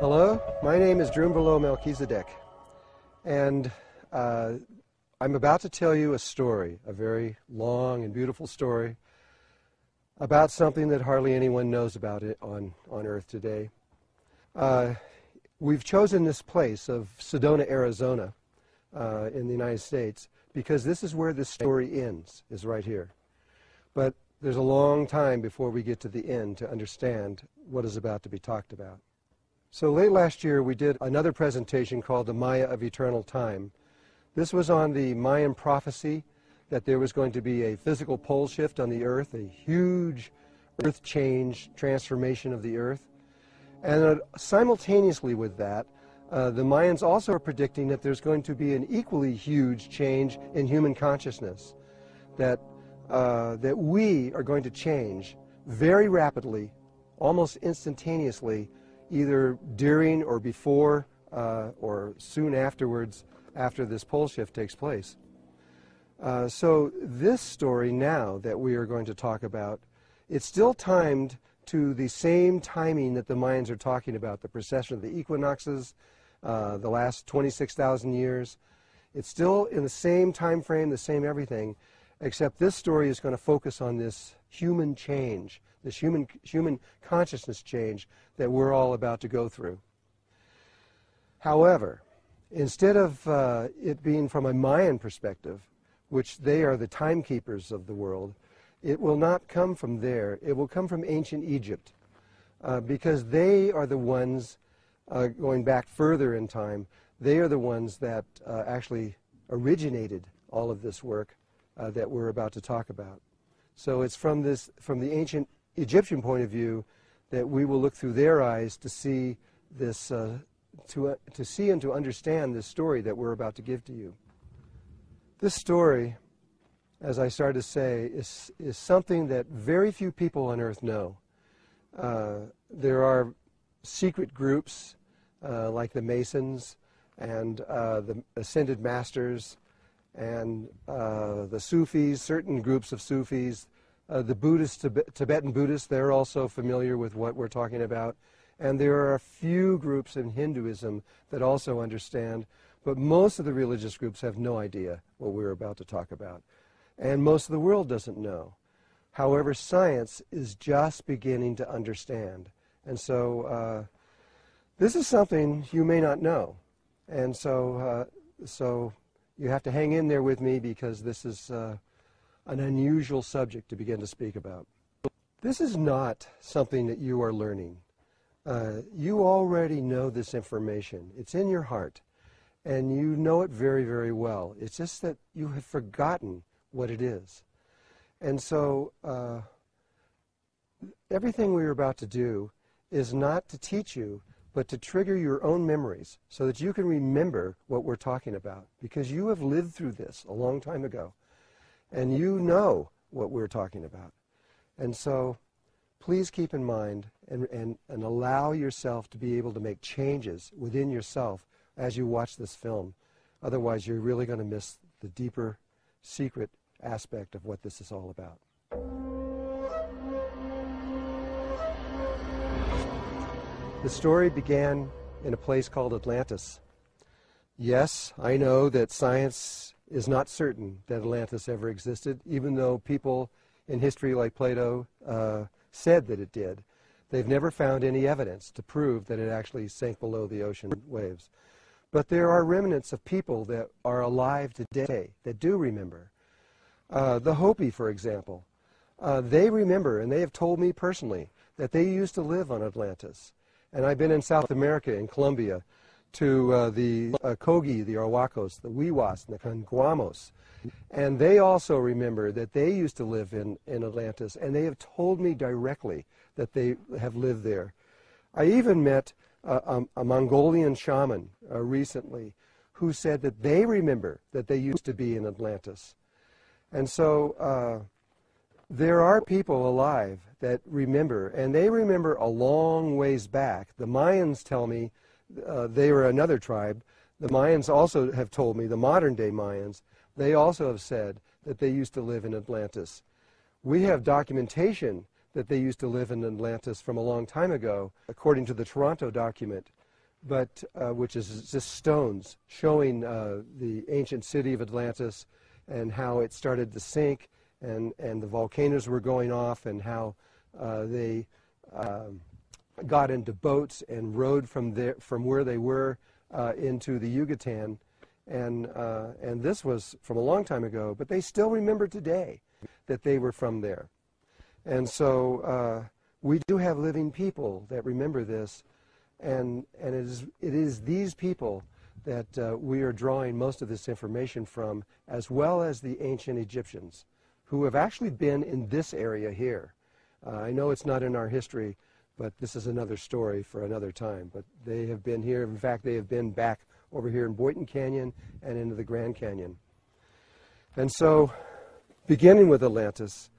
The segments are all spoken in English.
Hello, my name is Drunvalo Melchizedek, and I'm about to tell you a story, a very long and beautiful story about something that hardly anyone knows about it on Earth today. We've chosen this place of Sedona, Arizona, in the United States, because this is where this story ends, is right here. But there's a long time before we get to the end to understand what is about to be talked about. So late last year we did another presentation called The Maya of Eternal Time. This was on the Mayan prophecy that there was going to be a physical pole shift on the Earth, a huge earth change, transformation of the Earth. And simultaneously with that, the Mayans also are predicting that there's going to be an equally huge change in human consciousness, that we are going to change very rapidly, almost instantaneously, either during or before or soon afterwards, after this pole shift takes place. So this story now that we are going to talk about, it's still timed to the same timing that the Mayans are talking about, the precession of the equinoxes, the last 26,000 years. It's still in the same time frame, the same everything, except this story is going to focus on this human change, this human consciousness change that we're all about to go through. However, instead of it being from a Mayan perspective, which they are the timekeepers of the world, it will not come from there. It will come from ancient Egypt, because they are the ones, going back further in time, they are the ones that actually originated all of this work that we're about to talk about. So it's from the ancient Egyptian point of view that we will look through their eyes to see this, to see and to understand this story that we're about to give to you. This story, as I started to say, is something that very few people on Earth know. There are secret groups like the Masons and the Ascended Masters and the Sufis, certain groups of Sufis, the Buddhists, Tibetan Buddhists, they're also familiar with what we're talking about. And there are a few groups in Hinduism that also understand, but most of the religious groups have no idea what we're about to talk about. And most of the world doesn't know. However, science is just beginning to understand. And so this is something you may not know. And so you have to hang in there with me, because this is an unusual subject to begin to speak about. This is not something that you are learning. You already know this information. It's in your heart, and you know it very, very well. It's just that you have forgotten what it is. And so everything we're about to do is not to teach you, but to trigger your own memories so that you can remember what we're talking about, because you have lived through this a long time ago, and you know what we're talking about. And so please keep in mind and allow yourself to be able to make changes within yourself as you watch this film. Otherwise, you're really going to miss the deeper, secret aspect of what this is all about. The story began in a place called Atlantis. Yes, I know that science is not certain that Atlantis ever existed, even though people in history like Plato said that it did. They've never found any evidence to prove that it actually sank below the ocean waves. But there are remnants of people that are alive today that do remember. The Hopi, for example, they remember, and they have told me personally, that they used to live on Atlantis. And I've been in South America, in Colombia, to the Kogi, the Arhuacos, the Wiwas, and the Canguamos. And they also remember that they used to live in Atlantis, and they have told me directly that they have lived there. I even met a Mongolian shaman recently who said that they remember that they used to be in Atlantis. And so there are people alive that remember, and they remember a long ways back. The Mayans tell me, they were another tribe. The Mayans also have told me, the modern day Mayans, they also have said that they used to live in Atlantis. We have documentation that they used to live in Atlantis from a long time ago, according to the Toronto document, but which is just stones showing the ancient city of Atlantis and how it started to sink, and the volcanoes were going off, and how they got into boats and rode from where they were into the Yucatan, and this was from a long time ago, but they still remember today that they were from there. And so we do have living people that remember this, and it is these people that we are drawing most of this information from, as well as the ancient Egyptians, who have actually been in this area here. I know it's not in our history, but this is another story for another time. But they have been here. In fact, they have been back over here in Boynton Canyon and into the Grand Canyon. And so, beginning with Atlantis,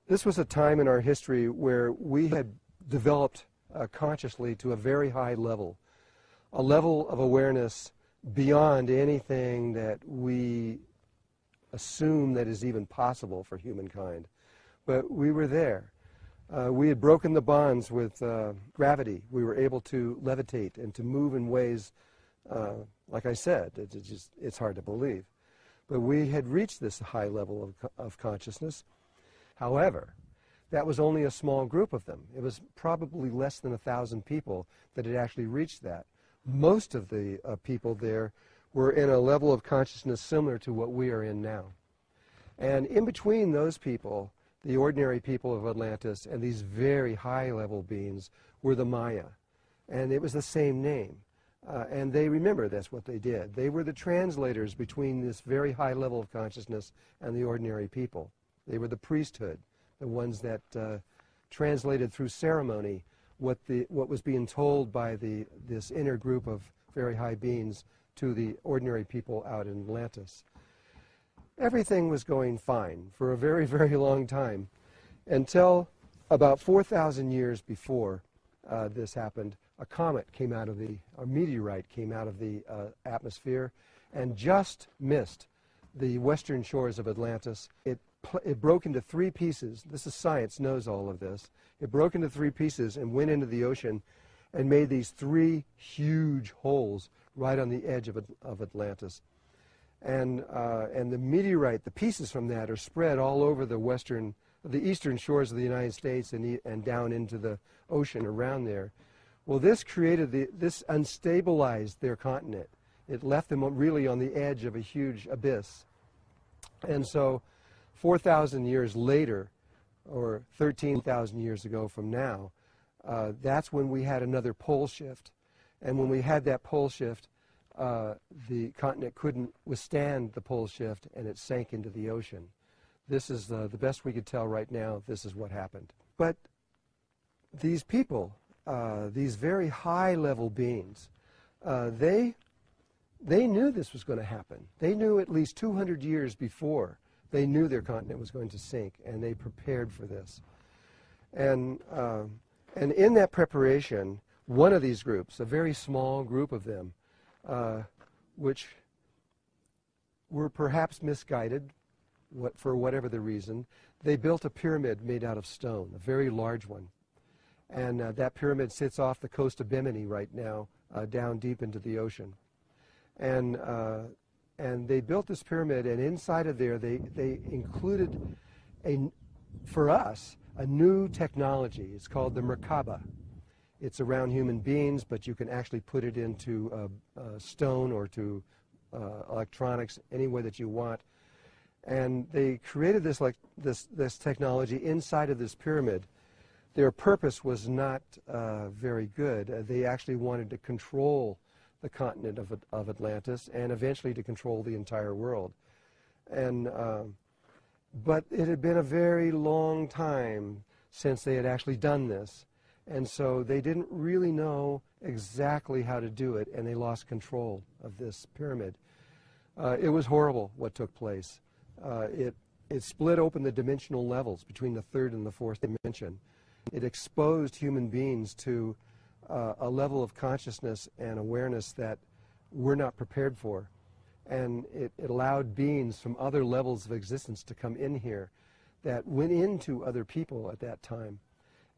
this was a time in our history where we had developed consciously to a very high level, a level of awareness beyond anything that we assume that is even possible for humankind. But we were there. We had broken the bonds with gravity. We were able to levitate and to move in ways, like I said, it's hard to believe. But we had reached this high level of consciousness. However, that was only a small group of them. It was probably less than 1,000 people that had actually reached that. Most of the people there were in a level of consciousness similar to what we are in now. And in between those people, the ordinary people of Atlantis and these very high-level beings were the Maya. And it was the same name. And they remember that's what they did. They were the translators between this very high level of consciousness and the ordinary people. They were the priesthood, the ones that translated through ceremony what was being told by this inner group of very high beings to the ordinary people out in Atlantis. Everything was going fine for a very, very long time, until about 4,000 years before this happened. A meteorite came out of the atmosphere and just missed the western shores of Atlantis. It broke into 3 pieces. This is science, knows all of this. It broke into 3 pieces and went into the ocean and made these 3 huge holes right on the edge of Atlantis. And the meteorite, the pieces from that, are spread all over the eastern shores of the United States and down into the ocean around there. Well, this unstabilized their continent. It left them really on the edge of a huge abyss. And so 4,000 years later, or 13,000 years ago from now, that's when we had another pole shift. And when we had that pole shift, the continent couldn't withstand the pole shift, and it sank into the ocean. This is the best we could tell right now. This is what happened. But these people, these very high-level beings, they knew this was going to happen. They knew at least 200 years before. They knew their continent was going to sink, and they prepared for this. And in that preparation, one of these groups, a very small group of them, which were perhaps misguided for whatever the reason, they built a pyramid made out of stone, a very large one. And that pyramid sits off the coast of Bimini right now, down deep into the ocean. And they built this pyramid, and inside of there they included, for us, a new technology. It's called the Merkaba. It's around human beings, but you can actually put it into stone or to electronics, any way that you want. And they created this technology inside of this pyramid. Their purpose was not very good. They actually wanted to control the continent of Atlantis and eventually to control the entire world. But it had been a very long time since they had actually done this. And so they didn't really know exactly how to do it, and they lost control of this pyramid. It was horrible what took place. It split open the dimensional levels between the 3rd and the 4th dimension. It exposed human beings to a level of consciousness and awareness that we're not prepared for. And it allowed beings from other levels of existence to come in here that went into other people at that time.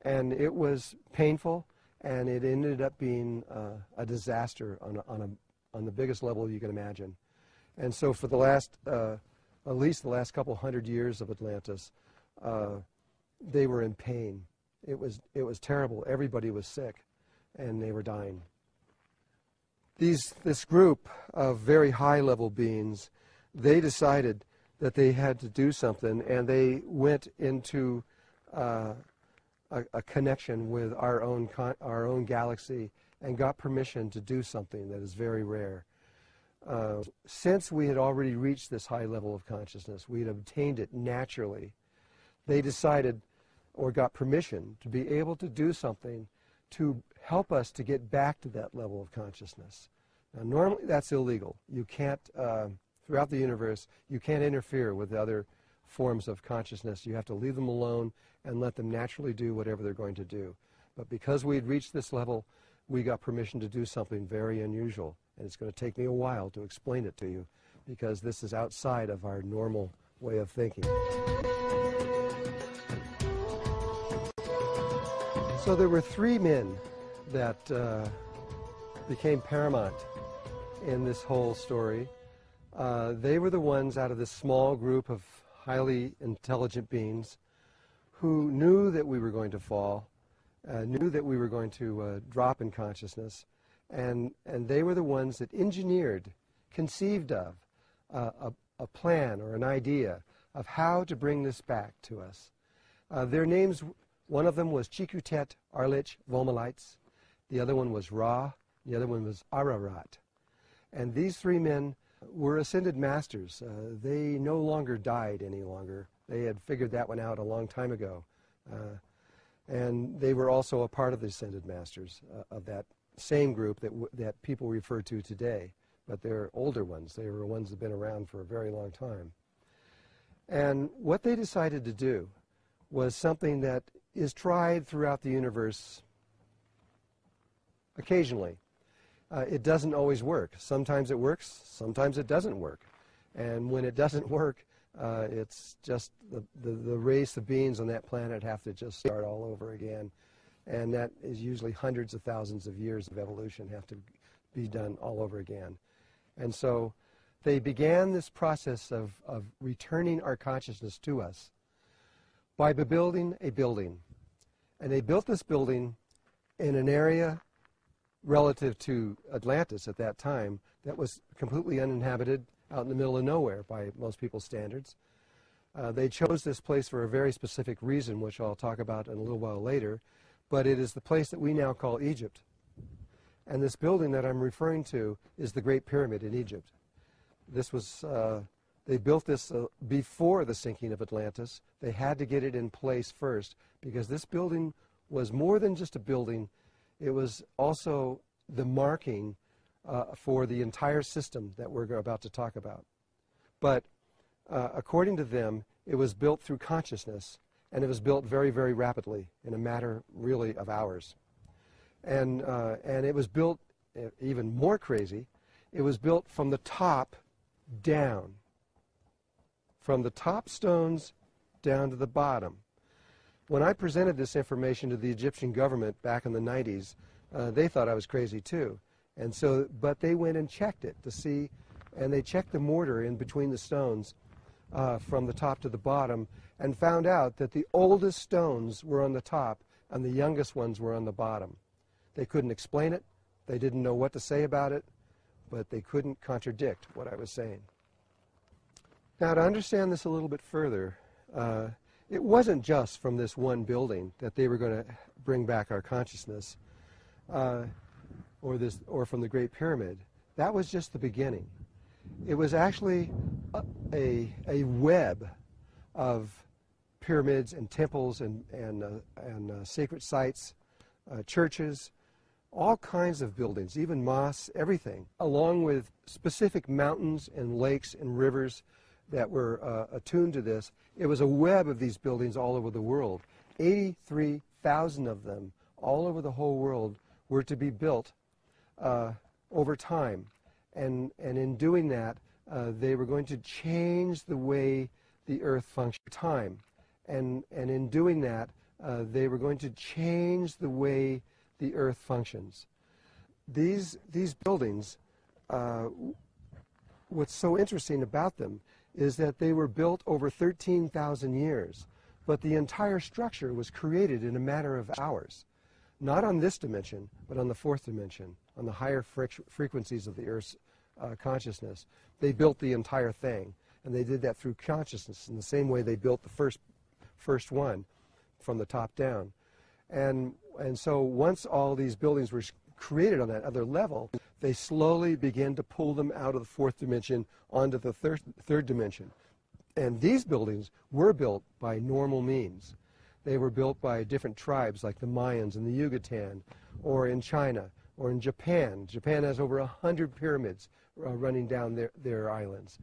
And it was painful, and it ended up being a disaster on the biggest level you can imagine. And so for the last, at least the last couple hundred years of Atlantis, they were in pain. It was terrible. Everybody was sick, and they were dying. This group of very high-level beings, they decided that they had to do something, and they went into a connection with our own galaxy and got permission to do something that is very rare. Since we had already reached this high level of consciousness, we had obtained it naturally, they decided or got permission to be able to do something to help us to get back to that level of consciousness. Now, normally that's illegal. You can't, throughout the universe, you can't interfere with other forms of consciousness. You have to leave them alone and let them naturally do whatever they're going to do. But because we had reached this level, we got permission to do something very unusual. And it's going to take me a while to explain it to you, because this is outside of our normal way of thinking. So there were three men that became paramount in this whole story. They were the ones out of this small group of highly intelligent beings who knew that we were going to fall, knew that we were going to drop in consciousness, and they were the ones that engineered, conceived of a plan or an idea of how to bring this back to us. Their names, one of them was Chikutet Arlich Vomalites, the other one was Ra, the other one was Ararat. And these three men were ascended masters. They no longer died any longer. They had figured that one out a long time ago. And they were also a part of the ascended masters of that same group that people refer to today. But they're older ones. They were ones that have been around for a very long time. And what they decided to do was something that is tried throughout the universe occasionally. It doesn't always work. Sometimes it works, sometimes it doesn't work. And when it doesn't work, it's just the race of beings on that planet have to just start all over again. And that is usually hundreds of thousands of years of evolution have to be done all over again. And so they began this process of returning our consciousness to us by building a building. And they built this building in an area relative to Atlantis at that time that was completely uninhabited, out in the middle of nowhere by most people's standards. They chose this place for a very specific reason, which I'll talk about in a little while later, but it is the place that we now call Egypt. And this building that I'm referring to is the Great Pyramid in Egypt. This was, they built this before the sinking of Atlantis. They had to get it in place first, because this building was more than just a building. It was also the marking for the entire system that we're about to talk about. But according to them, it was built through consciousness, and it was built very, very rapidly in a matter really of hours. And it was built even more crazy. It was built from the top down, from the top stones down to the bottom. When I presented this information to the Egyptian government back in the 90s, they thought I was crazy too. And so, but they went and checked it to see, and they checked the mortar in between the stones from the top to the bottom, and found out that the oldest stones were on the top and the youngest ones were on the bottom. They couldn't explain it, they didn't know what to say about it, but they couldn't contradict what I was saying. Now, to understand this a little bit further, it wasn't just from this one building that they were going to bring back our consciousness, or from the Great Pyramid. That was just the beginning. It was actually a web of pyramids and temples and sacred sites, churches, all kinds of buildings, even mosques, everything, along with specific mountains and lakes and rivers that were attuned to this. It was a web of these buildings all over the world. 83,000 of them all over the whole world were to be built over time. And in doing that, they were going to change the way the earth functioned time. And in doing that, they were going to change the way the Earth functions. These buildings, what's so interesting about them is that they were built over 13,000 years, but the entire structure was created in a matter of hours. Not on this dimension, but on the fourth dimension, on the higher frequencies of the Earth's consciousness. They built the entire thing, and they did that through consciousness in the same way they built the first one from the top down. And so once all these buildings were created on that other level, they slowly began to pull them out of the fourth dimension onto the third dimension. And these buildings were built by normal means. They were built by different tribes like the Mayans and the Yucatan, or in China, or in Japan. Japan has over 100 pyramids running down their islands.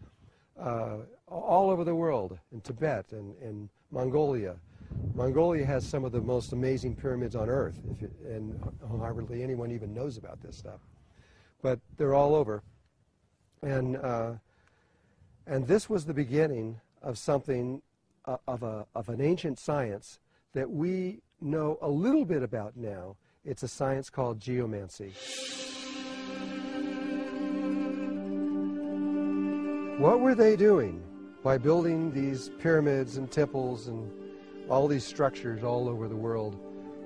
All over the world, in Tibet and Mongolia. Mongolia has some of the most amazing pyramids on Earth, and hardly anyone even knows about this stuff. But they're all over. And this was the beginning of something, of an ancient science that we know a little bit about now. It's a science called geomancy. What were they doing by building these pyramids and temples and all these structures all over the world?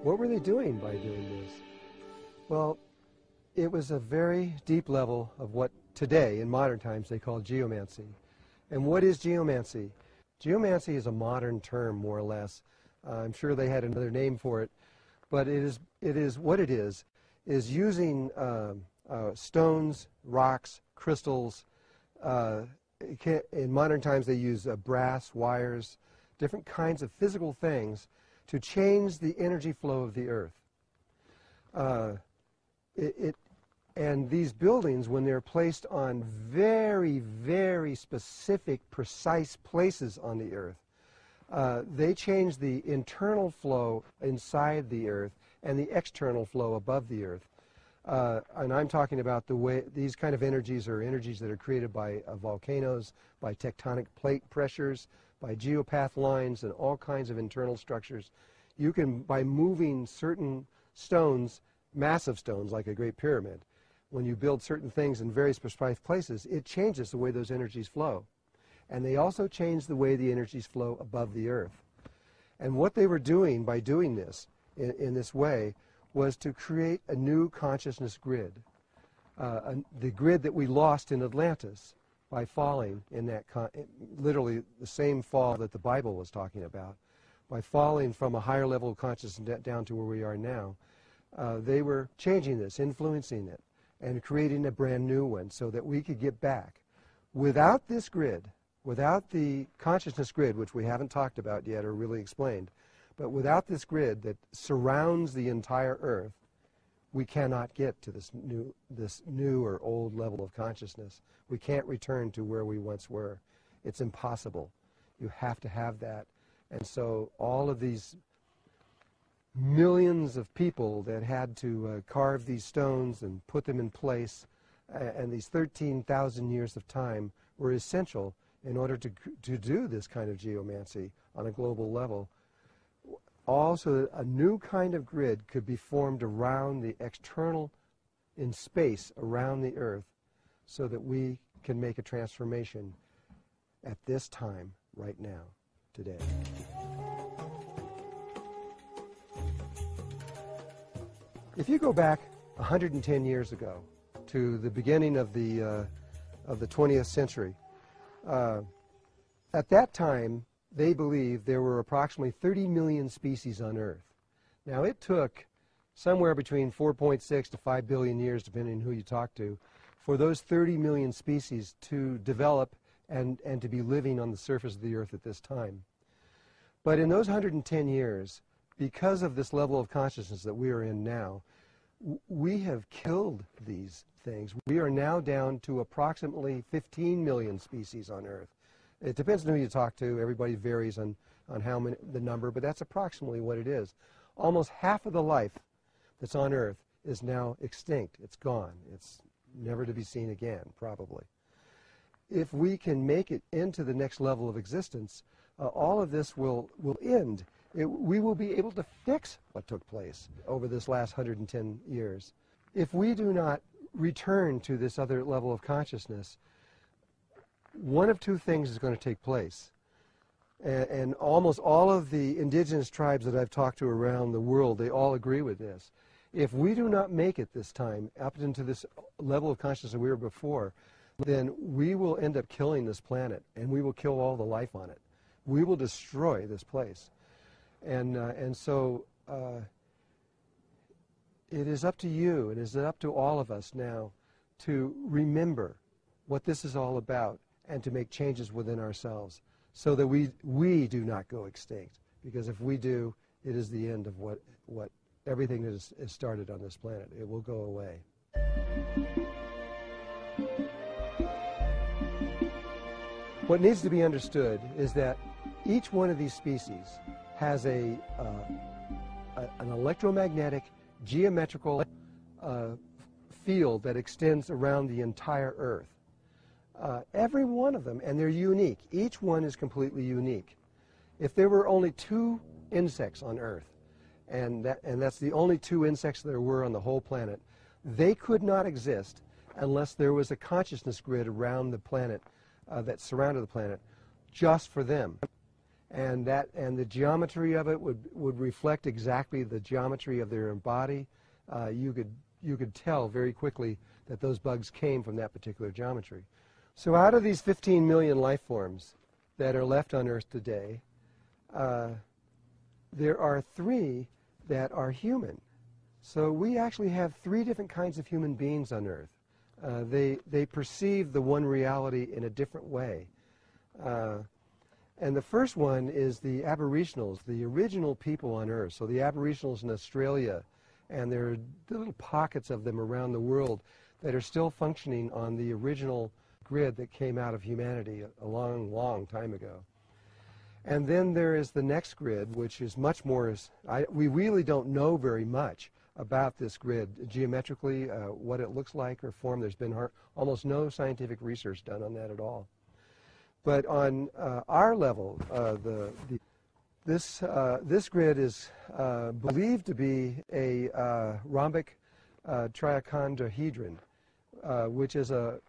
What were they doing by doing this? Well, it was a very deep level of what today, in modern times, they call geomancy. And what is geomancy? Geomancy is a modern term, more or less. I'm sure they had another name for it, but it is what it is using stones, rocks, crystals. In modern times, they use brass, wires, different kinds of physical things to change the energy flow of the Earth. And these buildings, when they're placed on very, very specific, precise places on the Earth, they change the internal flow inside the Earth and the external flow above the Earth. And I'm talking about the way these kind of energies are energies that are created by volcanoes, by tectonic plate pressures, by geopath lines, and all kinds of internal structures. You can, by moving certain stones, massive stones like a Great Pyramid, when you build certain things in very precise places, it changes the way those energies flow. And they also change the way the energies flow above the Earth. And what they were doing by doing this in this way was to create a new consciousness grid, the grid that we lost in Atlantis by falling in that, literally the same fall that the Bible was talking about. By falling from a higher level of consciousness down to where we are now, they were changing this, influencing it, and creating a brand new one so that we could get back. Without this grid, without the consciousness grid, which we haven't talked about yet or really explained, but without this grid that surrounds the entire Earth, we cannot get to this new or old level of consciousness. We can't return to where we once were. It's impossible. You have to have that. And so all of these millions of people that had to carve these stones and put them in place, and these 13,000 years of time were essential in order to do this kind of geomancy on a global level. Also, a new kind of grid could be formed around the external, in space, around the Earth, so that we can make a transformation at this time, right now, today. If you go back 110 years ago to the beginning of the 20th century, at that time, they believed there were approximately 30 million species on Earth. Now, it took somewhere between 4.6 to 5 billion years, depending on who you talk to, for those 30 million species to develop and to be living on the surface of the Earth at this time. But in those 110 years, because of this level of consciousness that we are in now, we have killed these things. We are now down to approximately 15 million species on Earth. It depends on who you talk to. Everybody varies on how many, the number, but that's approximately what it is. Almost half of the life that's on Earth is now extinct. It's gone. It's never to be seen again, probably. If we can make it into the next level of existence, all of this will end, We will be able to fix what took place over this last 110 years. If we do not return to this other level of consciousness, one of two things is going to take place. And almost all of the indigenous tribes that I've talked to around the world, they all agree with this. If we do not make it this time up into this level of consciousness that we were before, then we will end up killing this planet, and we will kill all the life on it. We will destroy this place. And so it is up to you, it is up to all of us now to remember what this is all about and to make changes within ourselves so that we do not go extinct. Because if we do, it is the end of what everything that is started on this planet. It will go away. What needs to be understood is that each one of these species has an electromagnetic, geometrical field that extends around the entire Earth. Every one of them, and they're unique. Each one is completely unique. If there were only 2 insects on Earth, and that's the only 2 insects there were on the whole planet, they could not exist unless there was a consciousness grid around the planet that surrounded the planet just for them. And the geometry of it would reflect exactly the geometry of their body. You could tell very quickly that those bugs came from that particular geometry. So out of these 15 million life forms that are left on Earth today, there are 3 that are human. So we actually have 3 different kinds of human beings on Earth. They perceive the one reality in a different way. And the first one is the Aboriginals, the original people on Earth. So the Aboriginals in Australia, and there are little pockets of them around the world that are still functioning on the original grid that came out of humanity a long, long time ago. And then there is the next grid, which is much more, we really don't know very much about this grid geometrically, what it looks like or form. There's been almost no scientific research done on that at all. But on our level, this grid is believed to be a rhombic trichondahedron, which is a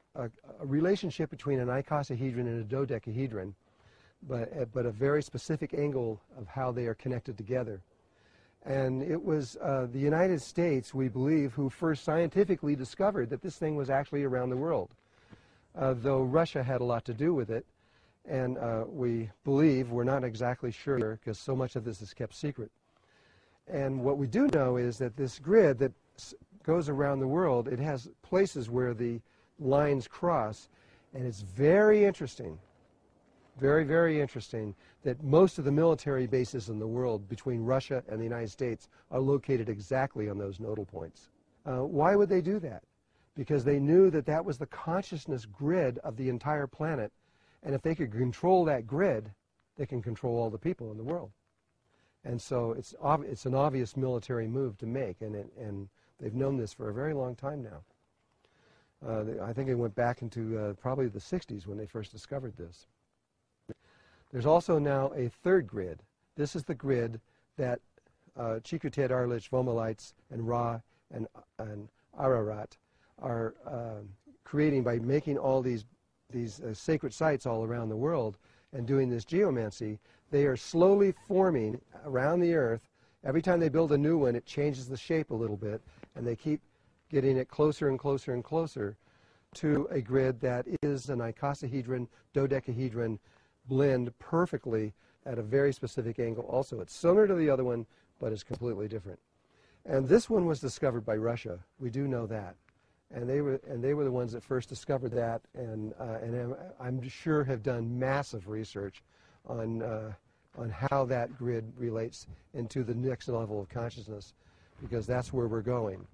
relationship between an icosahedron and a dodecahedron, but a very specific angle of how they are connected together. And it was the United States, we believe, who first scientifically discovered that this thing was actually around the world, though Russia had a lot to do with it. And we believe, we're not exactly sure because so much of this is kept secret. And what we do know is that this grid that goes around the world, it has places where the lines cross, and it's very interesting, very, very interesting, that most of the military bases in the world between Russia and the United States are located exactly on those nodal points. Why would they do that? Because they knew that that was the consciousness grid of the entire planet, and if they could control that grid, they can control all the people in the world. And so it's an obvious military move to make, and they've known this for a very long time now. I think it went back into probably the 60s when they first discovered this. There's also now a third grid. This is the grid that Chikuted, Arlich, Vomalites, and Ra and Ararat are creating by making all these sacred sites all around the world and doing this geomancy. They are slowly forming around the Earth. Every time they build a new one, it changes the shape a little bit, and they keep getting it closer and closer and closer to a grid that is an icosahedron, dodecahedron blend perfectly at a very specific angle. Also, it's similar to the other one, but it's completely different. And this one was discovered by Russia. We do know that. And they were the ones that first discovered that, and I'm sure have done massive research on how that grid relates into the next level of consciousness, because that's where we're going.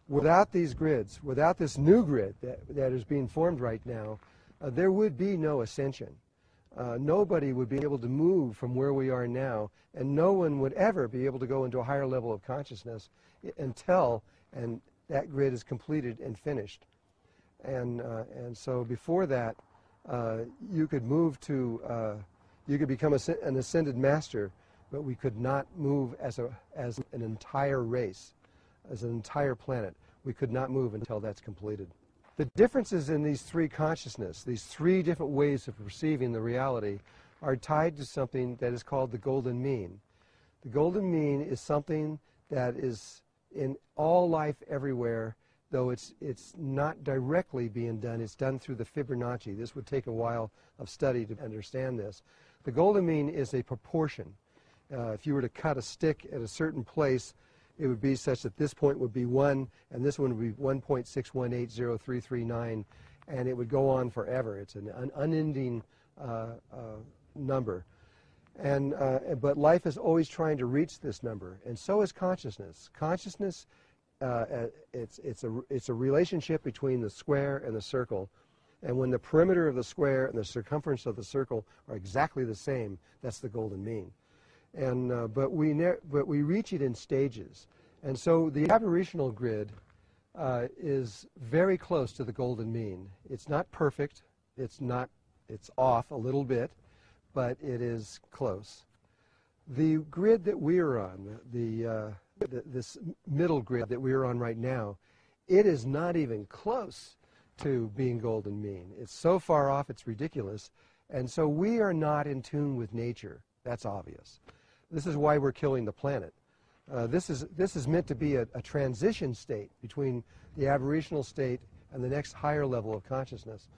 Without these grids, without this new grid that is being formed right now, there would be no ascension. Nobody would be able to move from where we are now, and no one would ever be able to go into a higher level of consciousness until that grid is completed and finished. And so before that, you could move to You could become an ascended master, but we could not move as an entire race, as an entire planet. We could not move until that's completed. The differences in these three consciousness, these three different ways of perceiving the reality, are tied to something that is called the golden mean. The golden mean is something that is in all life everywhere, though it's not directly being done. It's done through the Fibonacci. This would take a while of study to understand this. The golden mean is a proportion. If you were to cut a stick at a certain place, it would be such that this point would be 1, and this one would be 1.6180339, and it would go on forever. It's an unending number. But life is always trying to reach this number, and so is consciousness. Consciousness, it's a relationship between the square and the circle, and when the perimeter of the square and the circumference of the circle are exactly the same, that's the golden mean. And but we reach it in stages, and so the aberrational grid is very close to the golden mean. It's not perfect. It's off a little bit, but it is close. The grid that we are on, this middle grid that we are on right now, it is not even close to being golden mean. It's so far off, it's ridiculous. And so we are not in tune with nature. That's obvious. This is why we're killing the planet. This is meant to be a transition state between the aberrational state and the next higher level of consciousness.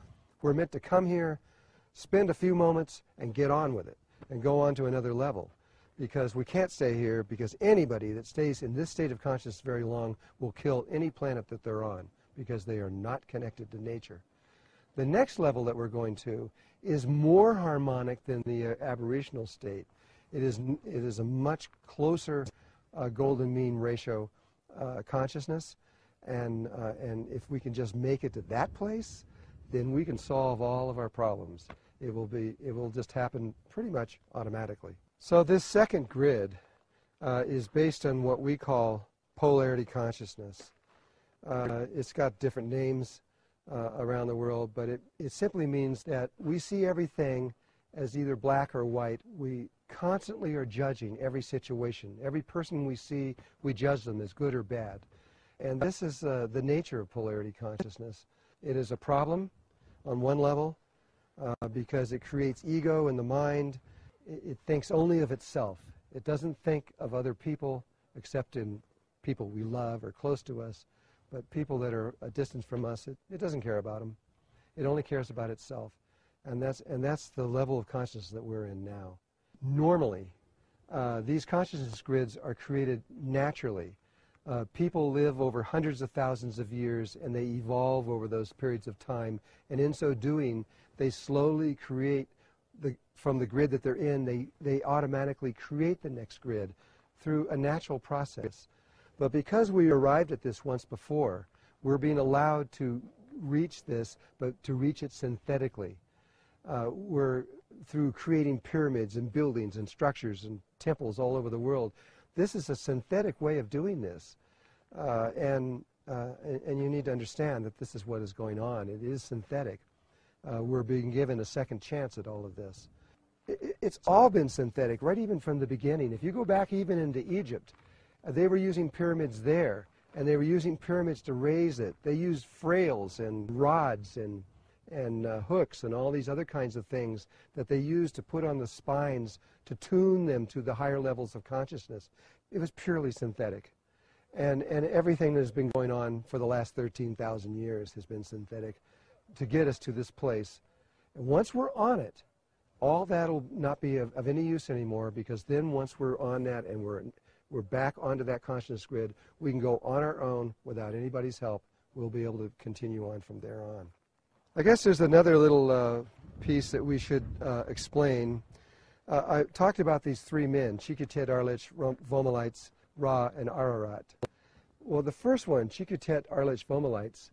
We're meant to come here, spend a few moments, and get on with it, and go on to another level. Because we can't stay here, because anybody that stays in this state of consciousness very long will kill any planet that they're on, because they are not connected to nature. The next level that we're going to is more harmonic than the aberrational state. It is a much closer golden mean ratio consciousness, and if we can just make it to that place, then we can solve all of our problems. It will just happen pretty much automatically. So this second grid is based on what we call polarity consciousness. It's got different names around the world, but it simply means that we see everything as either black or white. We constantly are judging every situation. Every person we see, we judge them as good or bad. And this is the nature of polarity consciousness. It is a problem on one level because it creates ego in the mind. It thinks only of itself. It doesn't think of other people except in people we love or close to us. But people that are a distance from us, it doesn't care about them. It only cares about itself. And that's the level of consciousness that we're in now. Normally, these consciousness grids are created naturally. People live over hundreds of thousands of years, and they evolve over those periods of time. And in so doing, they slowly create, from the grid that they're in, they automatically create the next grid through a natural process. But because we arrived at this once before, we're being allowed to reach this, but to reach it synthetically. We're through creating pyramids and buildings and structures and temples all over the world. This is a synthetic way of doing this. And you need to understand that this is what is going on. It is synthetic. We're being given a second chance at all of this. It's all been synthetic, right even from the beginning. If you go back even into Egypt, they were using pyramids there, and they were using pyramids to raise it. They used frails and rods and hooks and all these other kinds of things that they used to put on the spines to tune them to the higher levels of consciousness. It was purely synthetic. And everything that has been going on for the last 13,000 years has been synthetic to get us to this place. And once we're on it, all that will not be of any use anymore, because then once we're on that and we're back onto that consciousness grid, we can go on our own without anybody's help. We'll be able to continue on from there on. I guess there's another little piece that we should explain. I talked about these three men, Chikutet, Arlich, Vomalites, Ra, and Ararat. Well, the first one, Chikutet, Arlich, Vomalites,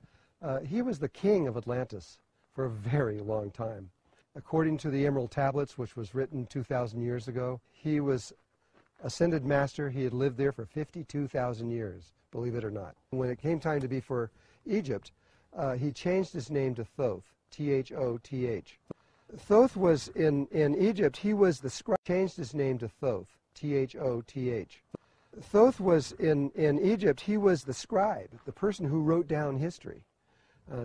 he was the king of Atlantis for a very long time. According to the Emerald Tablets, which was written 2,000 years ago, he was ascended master. He had lived there for 52,000 years, believe it or not. When it came time to be for Egypt, he changed his name to Thoth, T-H-O-T-H. Thoth was in Egypt, he was the scribe, changed his name to Thoth, Thoth. Thoth was in Egypt, he was the scribe, the person who wrote down history.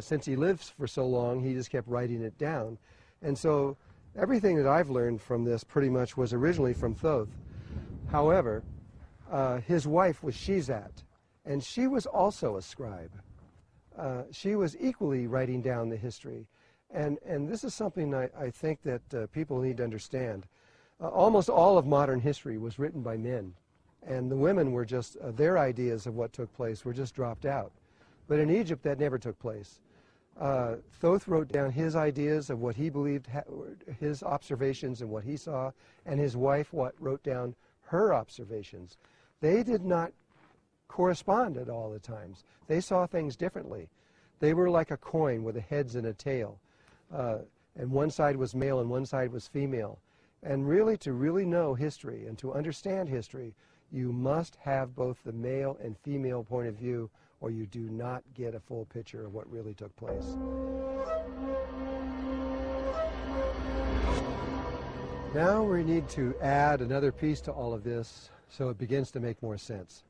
Since he lived for so long, he just kept writing it down. And so everything that I've learned from this pretty much was originally from Thoth. However, his wife was Shizat, and she was also a scribe. She was equally writing down the history. And this is something I think that people need to understand. Almost all of modern history was written by men. And the women were just, their ideas of what took place were just dropped out. But in Egypt, that never took place. Thoth wrote down his ideas of what he believed, his observations and what he saw, and his wife wrote down her observations. They did not correspond at all the times. They saw things differently. They were like a coin with a heads and a tail. And one side was male and one side was female. And really, to really know history and to understand history, you must have both the male and female point of view, or you do not get a full picture of what really took place. Now we need to add another piece to all of this so it begins to make more sense.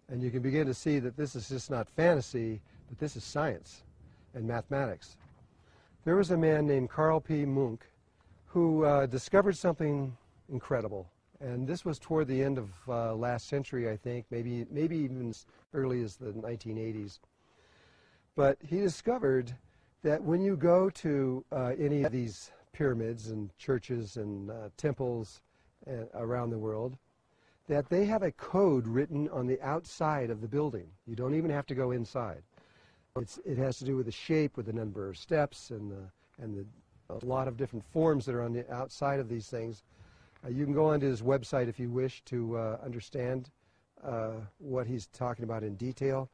And you can begin to see that this is just not fantasy, but this is science and mathematics. There was a man named Carl P. Munk who discovered something incredible. And this was toward the end of last century, I think, maybe even as early as the 1980s. But he discovered that when you go to any of these pyramids and churches and temples around the world, that they have a code written on the outside of the building. You don't even have to go inside. It has to do with the shape, with the number of steps, and a lot of different forms that are on the outside of these things. You can go onto his website if you wish to understand what he's talking about in detail.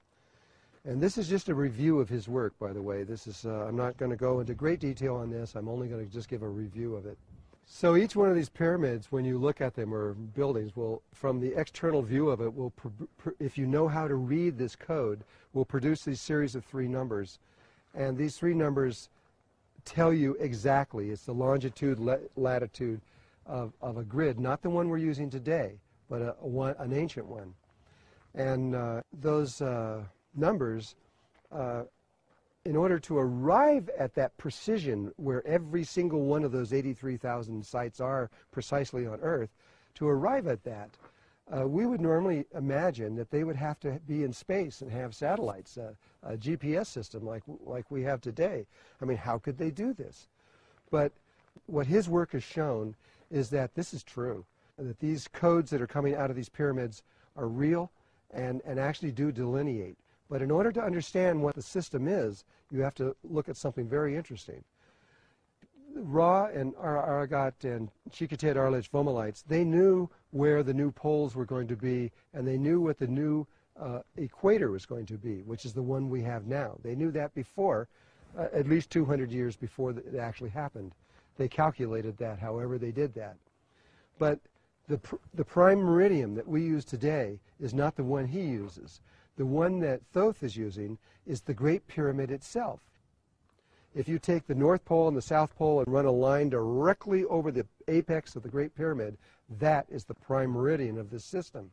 And this is just a review of his work, by the way. This is, I'm not going to go into great detail on this. I'm only going to just give a review of it. So each one of these pyramids, when you look at them, or buildings, will, from the external view of it, will, if you know how to read this code, will produce these series of 3 numbers. And these 3 numbers tell you exactly, it's the longitude, latitude of a grid, not the one we're using today, but an ancient one. And those numbers, in order to arrive at that precision where every single one of those 83,000 sites are precisely on Earth, to arrive at that, we would normally imagine that they would have to be in space and have satellites, a GPS system like we have today. I mean, how could they do this? But what his work has shown is that this is true, that these codes that are coming out of these pyramids are real and actually do delineate. But in order to understand what the system is, you have to look at something very interesting. Ra and Aragat and Chikatet Arlich Vomalites, they knew where the new poles were going to be, and they knew what the new equator was going to be, which is the one we have now. They knew that before, at least 200 years before it actually happened. They calculated that, however they did that. But the prime meridian that we use today is not the one he uses. The one that Thoth is using is the Great Pyramid itself. If you take the North Pole and the South Pole and run a line directly over the apex of the Great Pyramid, that is the prime meridian of this system.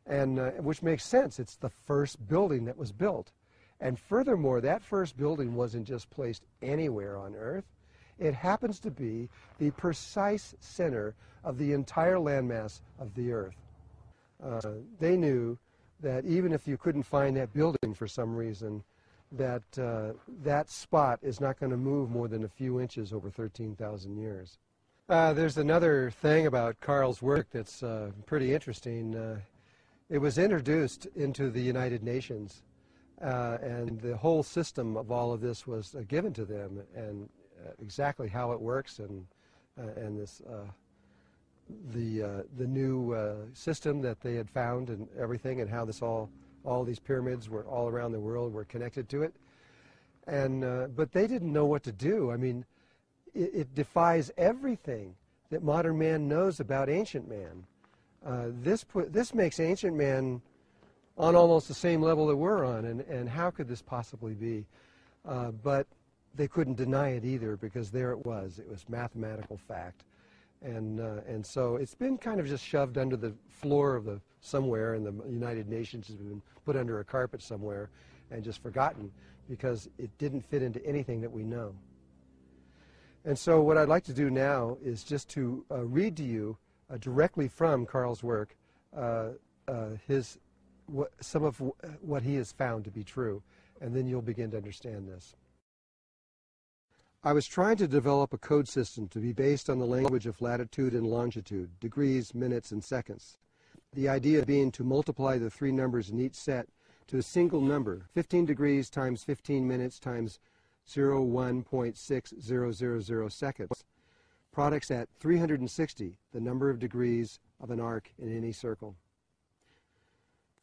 And which makes sense. It's the first building that was built. And furthermore, that first building wasn't just placed anywhere on Earth. It happens to be the precise center of the entire landmass of the Earth. They knew that even if you couldn't find that building for some reason, that that spot is not going to move more than a few inches over 13,000 years. There's another thing about Carl's work that's pretty interesting. It was introduced into the United Nations, and the whole system of all of this was given to them, and exactly how it works, and this the new system that they had found and everything, and how this all these pyramids were all around the world were connected to it. And but they didn't know what to do. I mean, it defies everything that modern man knows about ancient man. This makes ancient man on almost the same level that we're on, and how could this possibly be? But they couldn't deny it either, because there it was. It was mathematical fact. And so it's been kind of just shoved under the floor of the somewhere, and the United Nations has been put under a carpet somewhere and just forgotten, because it didn't fit into anything that we know. And so what I'd like to do now is just to read to you directly from Carl's work some of what he has found to be true, and then you'll begin to understand this. I was trying to develop a code system to be based on the language of latitude and longitude, degrees, minutes, and seconds. The idea being to multiply the three numbers in each set to a single number, 15 degrees times 15 minutes times 01.6000 seconds. Products at 360, the number of degrees of an arc in any circle.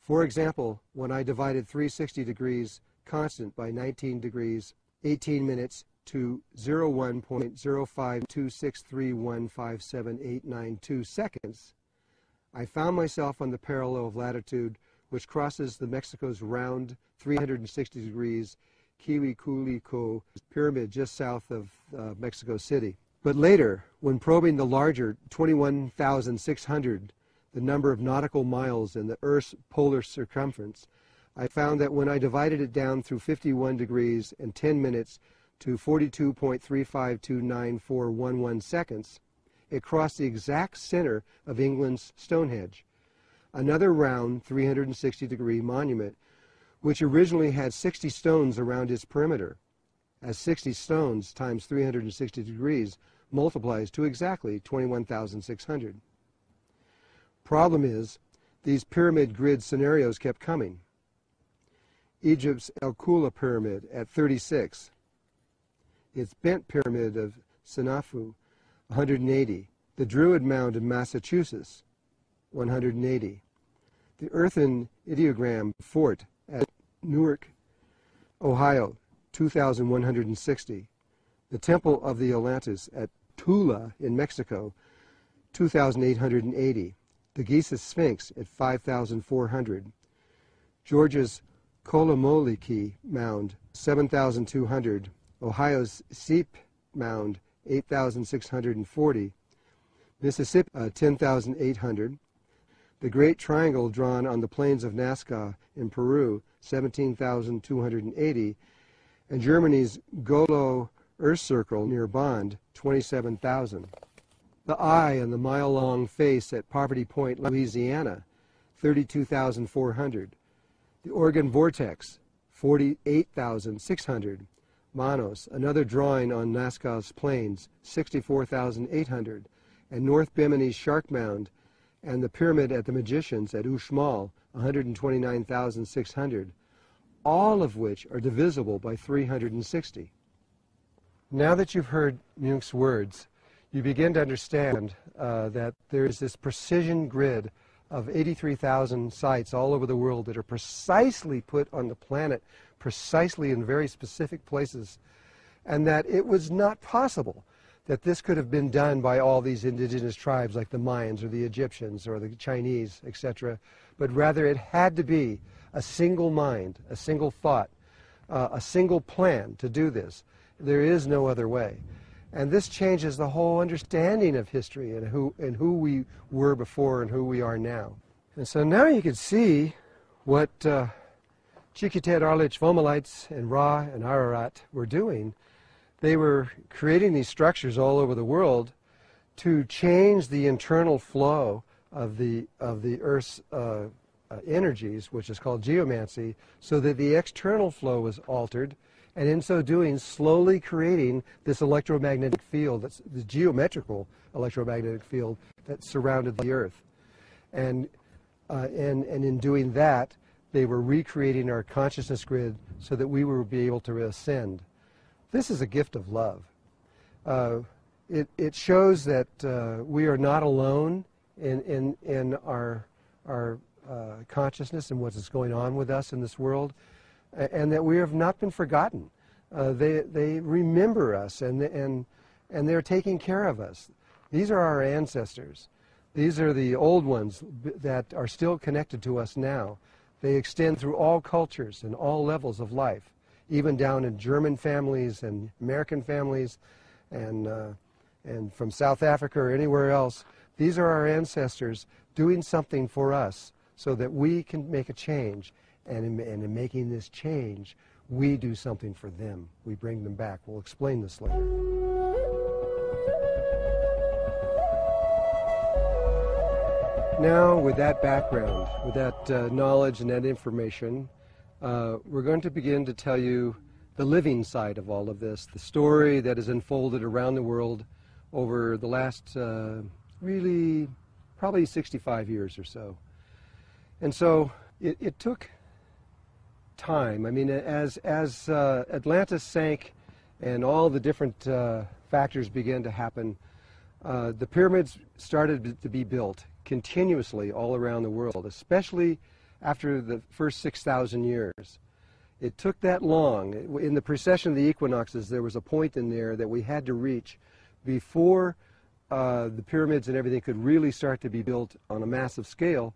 For example, when I divided 360 degrees constant by 19 degrees, 18 minutes to 01.05263157892 seconds, I found myself on the parallel of latitude, which crosses the Mexico's round 360 degrees Quihuiculico pyramid just south of Mexico City. But later, when probing the larger 21,600, the number of nautical miles in the Earth's polar circumference, I found that when I divided it down through 51 degrees and 10 minutes to 42.3529411 seconds, it crossed the exact center of England's Stonehenge, another round 360-degree monument, which originally had 60 stones around its perimeter, as 60 stones times 360 degrees multiplies to exactly 21,600. Problem is, these pyramid grid scenarios kept coming. Egypt's El Kula pyramid at 36, its bent pyramid of Sinafu, 180, the Druid Mound in Massachusetts, 180, the earthen ideogram fort at Newark, Ohio, 2,160, the Temple of the Atlantis at Tula in Mexico, 2,880, the Giza Sphinx at 5,400, Georgia's Kolomoliki Mound, 7,200, Ohio's Seep Mound, 8,640, Mississippi, 10,800, the Great Triangle drawn on the plains of Nazca in Peru, 17,280, and Germany's Golo Earth Circle near Bond, 27,000. The eye and the mile-long face at Poverty Point, Louisiana, 32,400. The Oregon Vortex, 48,600. Manos, another drawing on Nazca's plains, 64,800. And North Bimini's Shark Mound, and the pyramid at the Magicians at Uxmal, 129,600, all of which are divisible by 360. Now that you've heard Munch's words, you begin to understand that there is this precision grid of 83,000 sites all over the world that are precisely put on the planet, precisely in very specific places, and that it was not possible that this could have been done by all these indigenous tribes like the Mayans or the Egyptians or the Chinese, etc., but rather it had to be a single mind, a single thought, a single plan to do this. There is no other way. And this changes the whole understanding of history and who we were before and who we are now. And so now you can see what Chikitet, Arlich, Vomalites, and Ra and Ararat were doing. They were creating these structures all over the world to change the internal flow of the Earth's energies, which is called geomancy, so that the external flow was altered, and in so doing, slowly creating this electromagnetic field, that's the geometrical electromagnetic field that surrounded the Earth. And in doing that, they were recreating our consciousness grid so that we would be able to ascend. This is a gift of love. It shows that we are not alone in our consciousness and what is going on with us in this world, and that we have not been forgotten. They remember us, and they're taking care of us. These are our ancestors. These are the old ones that are still connected to us now. They extend through all cultures and all levels of life, even down in German families and American families and from South Africa or anywhere else. These are our ancestors doing something for us so that we can make a change. And in making this change, we do something for them. We bring them back. We'll explain this later. Now, with that background, with that knowledge and that information, we're going to begin to tell you the living side of all of this, the story that has unfolded around the world over the last, really, probably 65 years or so. And so it took time. I mean, as Atlantis sank and all the different factors began to happen, the pyramids started to be built continuously all around the world, especially after the first 6,000 years. It took that long. In the precession of the equinoxes, there was a point in there that we had to reach before the pyramids and everything could really start to be built on a massive scale,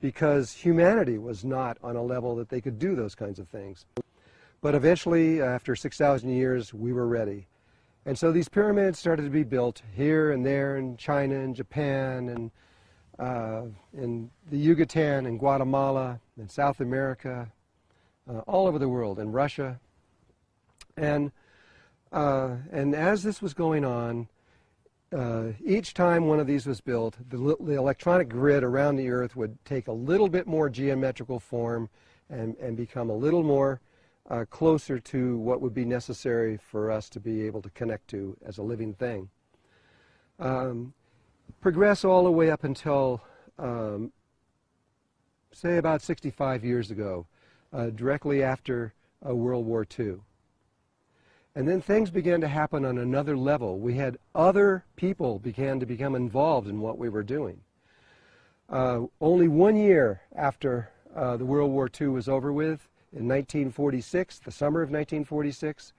because humanity was not on a level that they could do those kinds of things. But eventually, after 6,000 years, we were ready. And so these pyramids started to be built here and there in China and Japan and in the Yucatan and Guatemala and South America, all over the world, in Russia. And as this was going on, each time one of these was built, the electronic grid around the Earth would take a little bit more geometrical form and become a little more closer to what would be necessary for us to be able to connect to as a living thing. Progress all the way up until, say, about 65 years ago, directly after World War II. And then things began to happen on another level. We had other people began to become involved in what we were doing. Only 1 year after the World War II was over with, in 1946, the summer of 1946,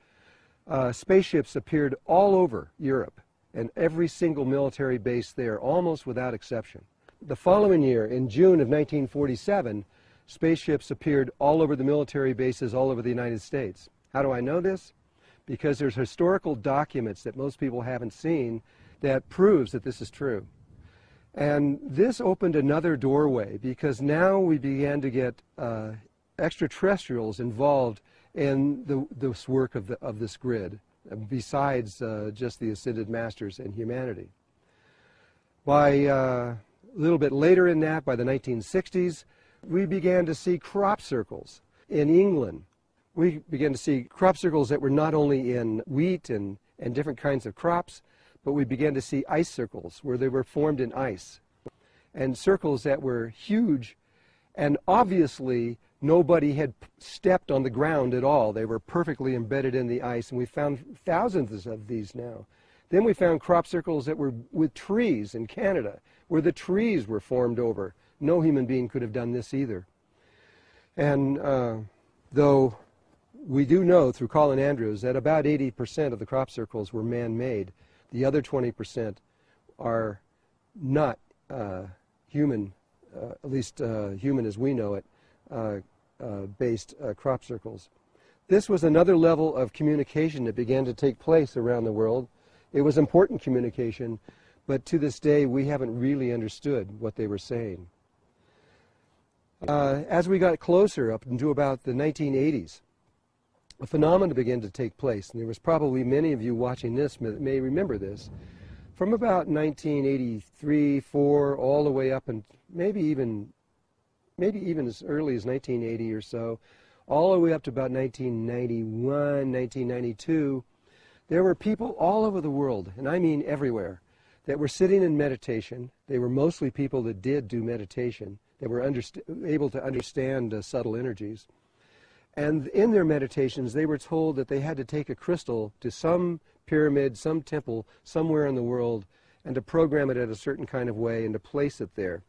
spaceships appeared all over Europe and every single military base there, almost without exception. The following year, in June of 1947, spaceships appeared all over the military bases all over the United States. How do I know this? Because there's historical documents that most people haven't seen that proves that this is true. And this opened another doorway, because now we began to get extraterrestrials involved in this work of this grid, besides just the ascended masters and humanity. By a little bit later in that, by the 1960s, we began to see crop circles in England. We began to see crop circles that were not only in wheat and different kinds of crops, but we began to see ice circles where they were formed in ice, and circles that were huge, and obviously nobody had stepped on the ground at all. They were perfectly embedded in the ice, and we found thousands of these now. Then we found crop circles that were with trees in Canada, where the trees were formed over. No human being could have done this either. And though we do know through Colin Andrews that about 80% of the crop circles were man-made, the other 20% are not human, at least human as we know it, based crop circles. This was another level of communication that began to take place around the world. It was important communication, but to this day we haven't really understood what they were saying. As we got closer up into about the 1980s, a phenomenon began to take place, and there was probably many of you watching this that may remember this. From about 1983, 4, all the way up, and maybe even as early as 1980 or so, all the way up to about 1991, 1992, there were people all over the world, and I mean everywhere, that were sitting in meditation. They were mostly people that did do meditation. They were able to understand subtle energies. And in their meditations, they were told that they had to take a crystal to some pyramid, some temple, somewhere in the world, and to program it in a certain kind of way and to place it there.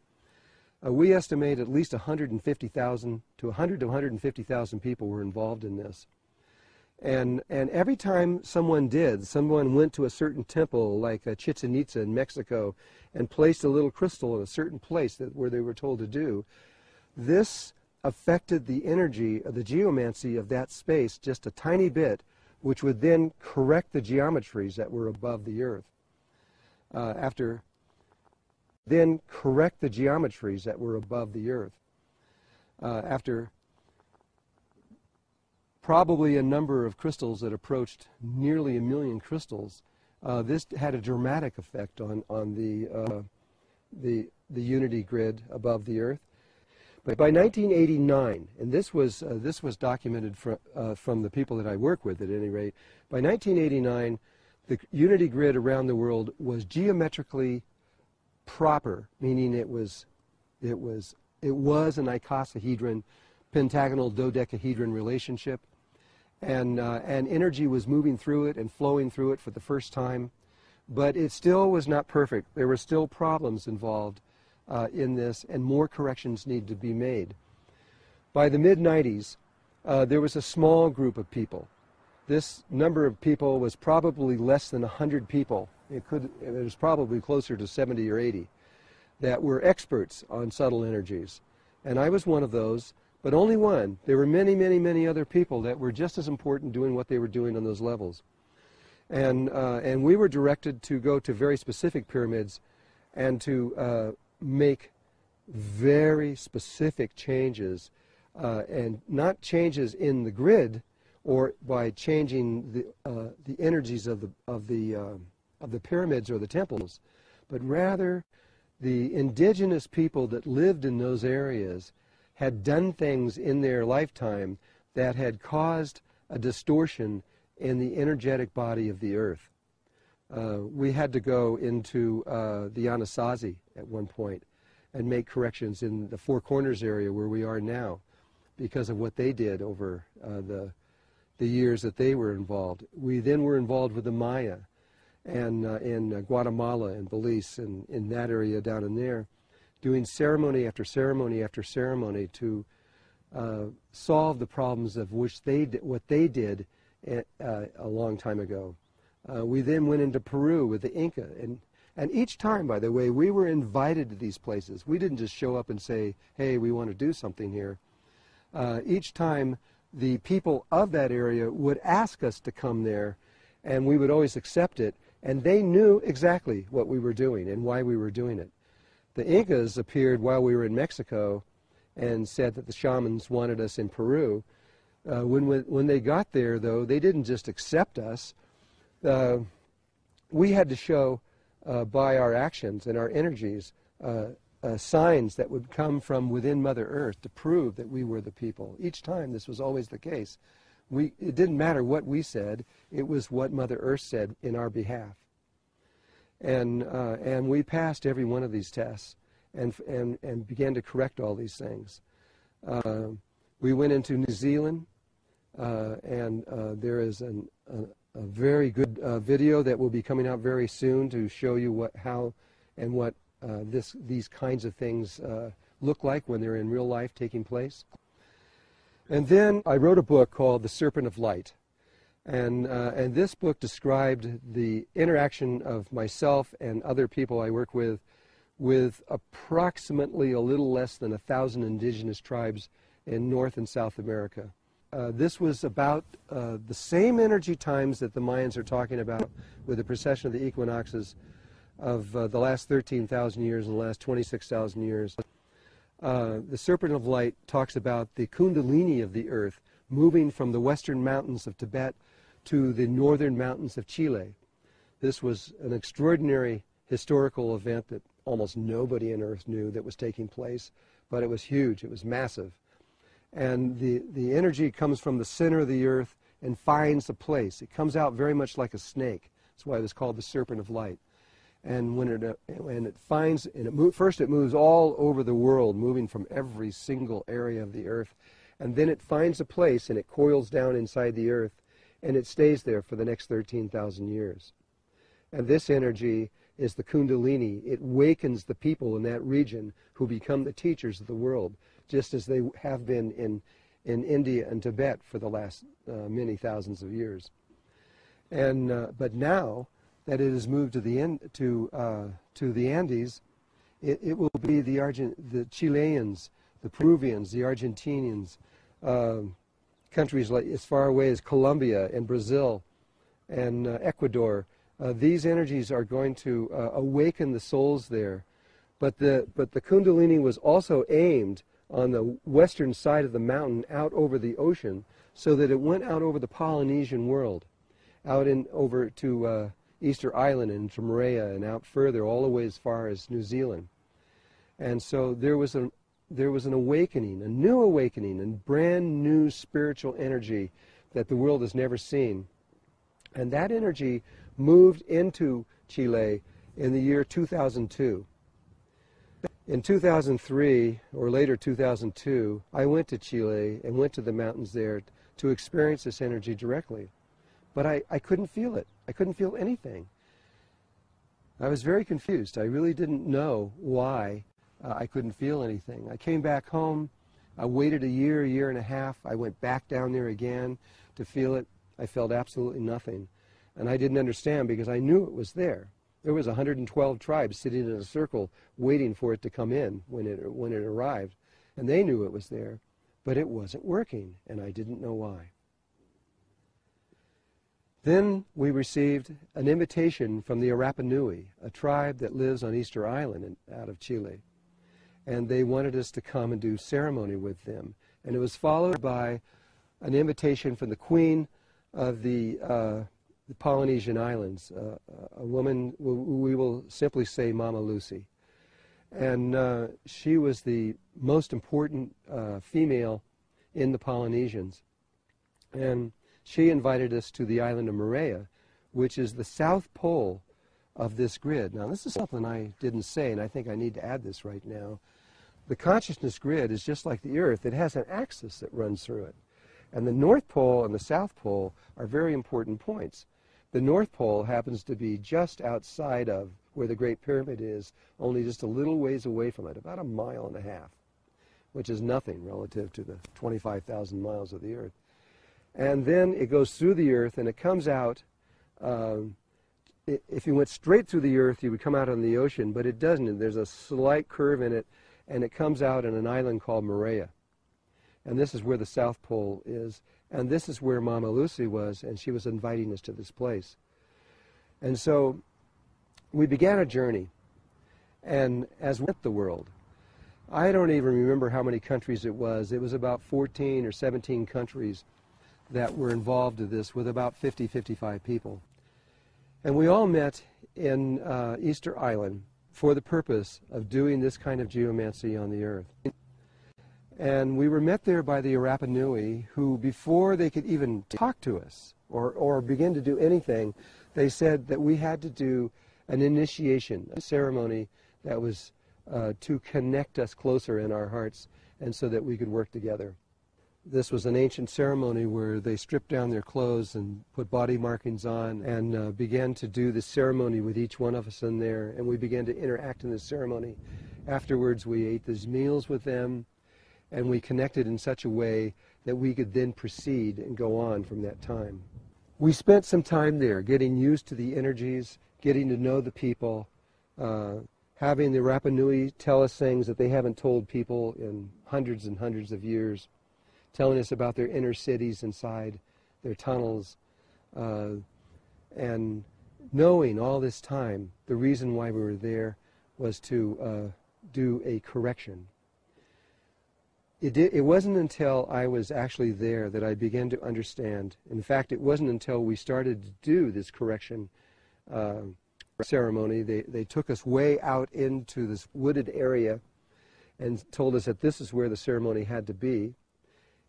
We estimate at least 150,000 to 150,000 people were involved in this. And every time someone went to a certain temple, like Chichen Itza in Mexico, and placed a little crystal in a certain place where they were told to do, this affected the energy of the geomancy of that space just a tiny bit, which would then correct the geometries that were above the earth. After probably a number of crystals that approached nearly 1 million crystals, this had a dramatic effect on the unity grid above the earth. But by 1989, and this was documented from the people that I work with at any rate, by 1989, the unity grid around the world was geometrically proper, meaning it was an icosahedron, pentagonal dodecahedron relationship, and energy was moving through it and flowing through it for the first time, but it still was not perfect. There were still problems involved in this, and more corrections need to be made. By the mid-90s, there was a small group of people. This number of people was probably less than 100 people. It was probably closer to 70 or 80 that were experts on subtle energies. And I was one of those, but only one. There were many, many, many other people that were just as important doing what they were doing on those levels. And we were directed to go to very specific pyramids and to make very specific changes, and not changes in the grid or by changing the energies of the pyramids or the temples, but rather the indigenous people that lived in those areas had done things in their lifetime that had caused a distortion in the energetic body of the earth. We had to go into the Anasazi at one point and make corrections in the Four Corners area where we are now because of what they did over the years that they were involved. We then were involved with the Maya and in Guatemala and Belize and in that area down in there, doing ceremony after ceremony after ceremony to solve the problems of which what they did a long time ago. We then went into Peru with the Inca, and each time, by the way, we were invited to these places. We didn't just show up and say, hey, we want to do something here. Each time, the people of that area would ask us to come there, and we would always accept it, and they knew exactly what we were doing and why we were doing it. The Incas appeared while we were in Mexico and said that the shamans wanted us in Peru. When they got there, though, they didn't just accept us. We had to show by our actions and our energies signs that would come from within Mother Earth to prove that we were the people. Each time this was always the case. It didn't matter what we said, it was what Mother Earth said in our behalf. And we passed every one of these tests and began to correct all these things. We went into New Zealand, and there is a very good video that will be coming out very soon to show you how and what these kinds of things look like when they're in real life taking place. And then I wrote a book called The Serpent of Light. And this book described the interaction of myself and other people I work with approximately a little less than 1,000 indigenous tribes in North and South America. This was about the same energy times that the Mayans are talking about with the precession of the equinoxes of the last 13,000 years and the last 26,000 years. The Serpent of Light talks about the kundalini of the earth moving from the western mountains of Tibet to the northern mountains of Chile. This was an extraordinary historical event that almost nobody on earth knew that was taking place, but it was huge, it was massive. And the energy comes from the center of the earth and finds a place. It comes out very much like a snake. That's why it was called the Serpent of Light. And when it finds, and first it moves all over the world, moving from every single area of the earth, and then it finds a place and it coils down inside the earth, and it stays there for the next 13,000 years. And this energy is the Kundalini. It wakens the people in that region who become the teachers of the world, just as they have been in India and Tibet for the last many thousands of years. And but now that it has moved to the Andes, it will be the Chileans, the Peruvians, the Argentinians, countries like as far away as Colombia and Brazil and Ecuador. These energies are going to awaken the souls there. But the Kundalini was also aimed on the western side of the mountain out over the ocean, so that it went out over the Polynesian world, out over to Easter Island and to Moorea and out further, all the way as far as New Zealand. And so there was an awakening, a new awakening, and brand new spiritual energy that the world has never seen. And that energy moved into Chile in the year 2002. In 2003, or later 2002, I went to Chile and went to the mountains there to experience this energy directly. But I couldn't feel it. I couldn't feel anything. I was very confused. I really didn't know why I couldn't feel anything. I came back home. I waited a year and a half. I went back down there again to feel it. I felt absolutely nothing. And I didn't understand because I knew it was there. There was 112 tribes sitting in a circle waiting for it to come in when it arrived. And they knew it was there, but it wasn't working, and I didn't know why. Then we received an invitation from the Rapa Nui, a tribe that lives on Easter Island out of Chile. And they wanted us to come and do ceremony with them. And it was followed by an invitation from the Queen of the Polynesian Islands, a woman we will simply say Mama Lucy. And she was the most important female in the Polynesians. And she invited us to the island of Moorea, which is the south pole of this grid. Now, this is something I didn't say, and I think I need to add this right now. The consciousness grid is just like the Earth. It has an axis that runs through it. And the North Pole and the South Pole are very important points. The North Pole happens to be just outside of where the Great Pyramid is, only just a little ways away from it, about 1.5 miles, which is nothing relative to the 25,000 miles of the Earth. And then it goes through the Earth and it comes out. If you went straight through the Earth, you would come out on the ocean, but it doesn't. There's a slight curve in it, and it comes out in an island called Moorea. And this is where the South Pole is, and this is where Mama Lucy was, and she was inviting us to this place. And so we began a journey, and as we went the world, I don't even remember how many countries it was. It was about 14 or 17 countries that were involved in this, with about 50, 55 people. And we all met in Easter Island for the purpose of doing this kind of geomancy on the Earth. And we were met there by the Rapa Nui, who, before they could even talk to us or begin to do anything, they said that we had to do an initiation, a ceremony that was to connect us closer in our hearts, and so that we could work together. This was an ancient ceremony where they stripped down their clothes and put body markings on and began to do the ceremony with each one of us in there, and we began to interact in this ceremony. Afterwards, we ate these meals with them, and we connected in such a way that we could then proceed and go on from that time. We spent some time there getting used to the energies, getting to know the people, having the Rapa Nui tell us things that they haven't told people in hundreds and hundreds of years, telling us about their inner cities inside, their tunnels, and knowing all this time the reason why we were there was to do a correction. It wasn't until I was actually there that I began to understand. In fact, it wasn't until we started to do this correction ceremony. They took us way out into this wooded area and told us that this is where the ceremony had to be.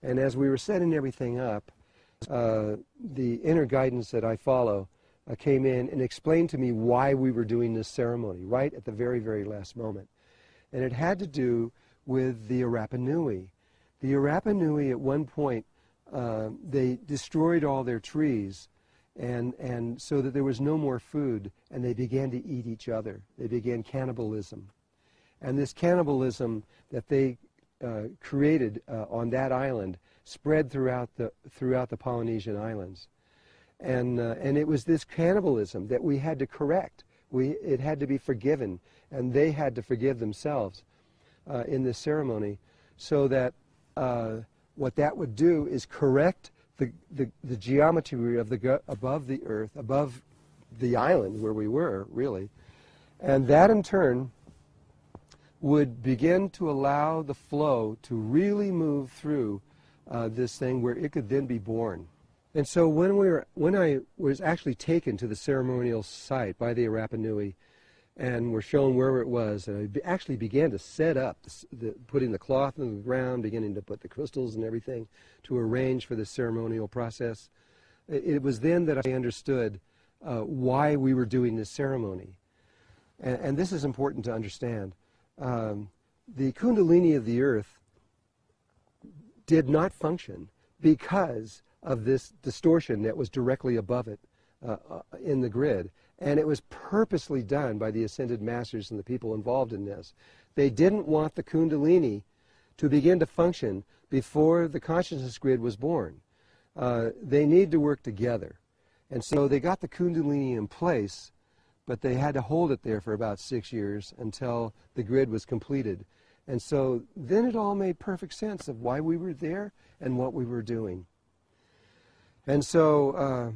And as we were setting everything up, the inner guidance that I follow came in and explained to me why we were doing this ceremony right at the very, very last moment. And it had to do with the Rapa Nui. The Rapa Nui, at one point, they destroyed all their trees, and so that there was no more food, and they began to eat each other. They began cannibalism. And this cannibalism that they created on that island spread throughout the Polynesian islands. And it was this cannibalism that we had to correct. It had to be forgiven, and they had to forgive themselves in this ceremony, so that what that would do is correct the geometry of above the earth, above the island where we were, really. And that in turn would begin to allow the flow to really move through this thing where it could then be born. And so when I was actually taken to the ceremonial site by the Rapa Nui and were shown where it was, and I actually began to set up, putting the cloth in the ground, beginning to put the crystals and everything to arrange for the ceremonial process, it was then that I understood why we were doing this ceremony. And this is important to understand. The Kundalini of the earth did not function because of this distortion that was directly above it in the grid. And it was purposely done by the Ascended Masters and the people involved in this. They didn't want the Kundalini to begin to function before the consciousness grid was born. They need to work together. And so they got the Kundalini in place, but they had to hold it there for about 6 years until the grid was completed. And so then it all made perfect sense of why we were there and what we were doing. And so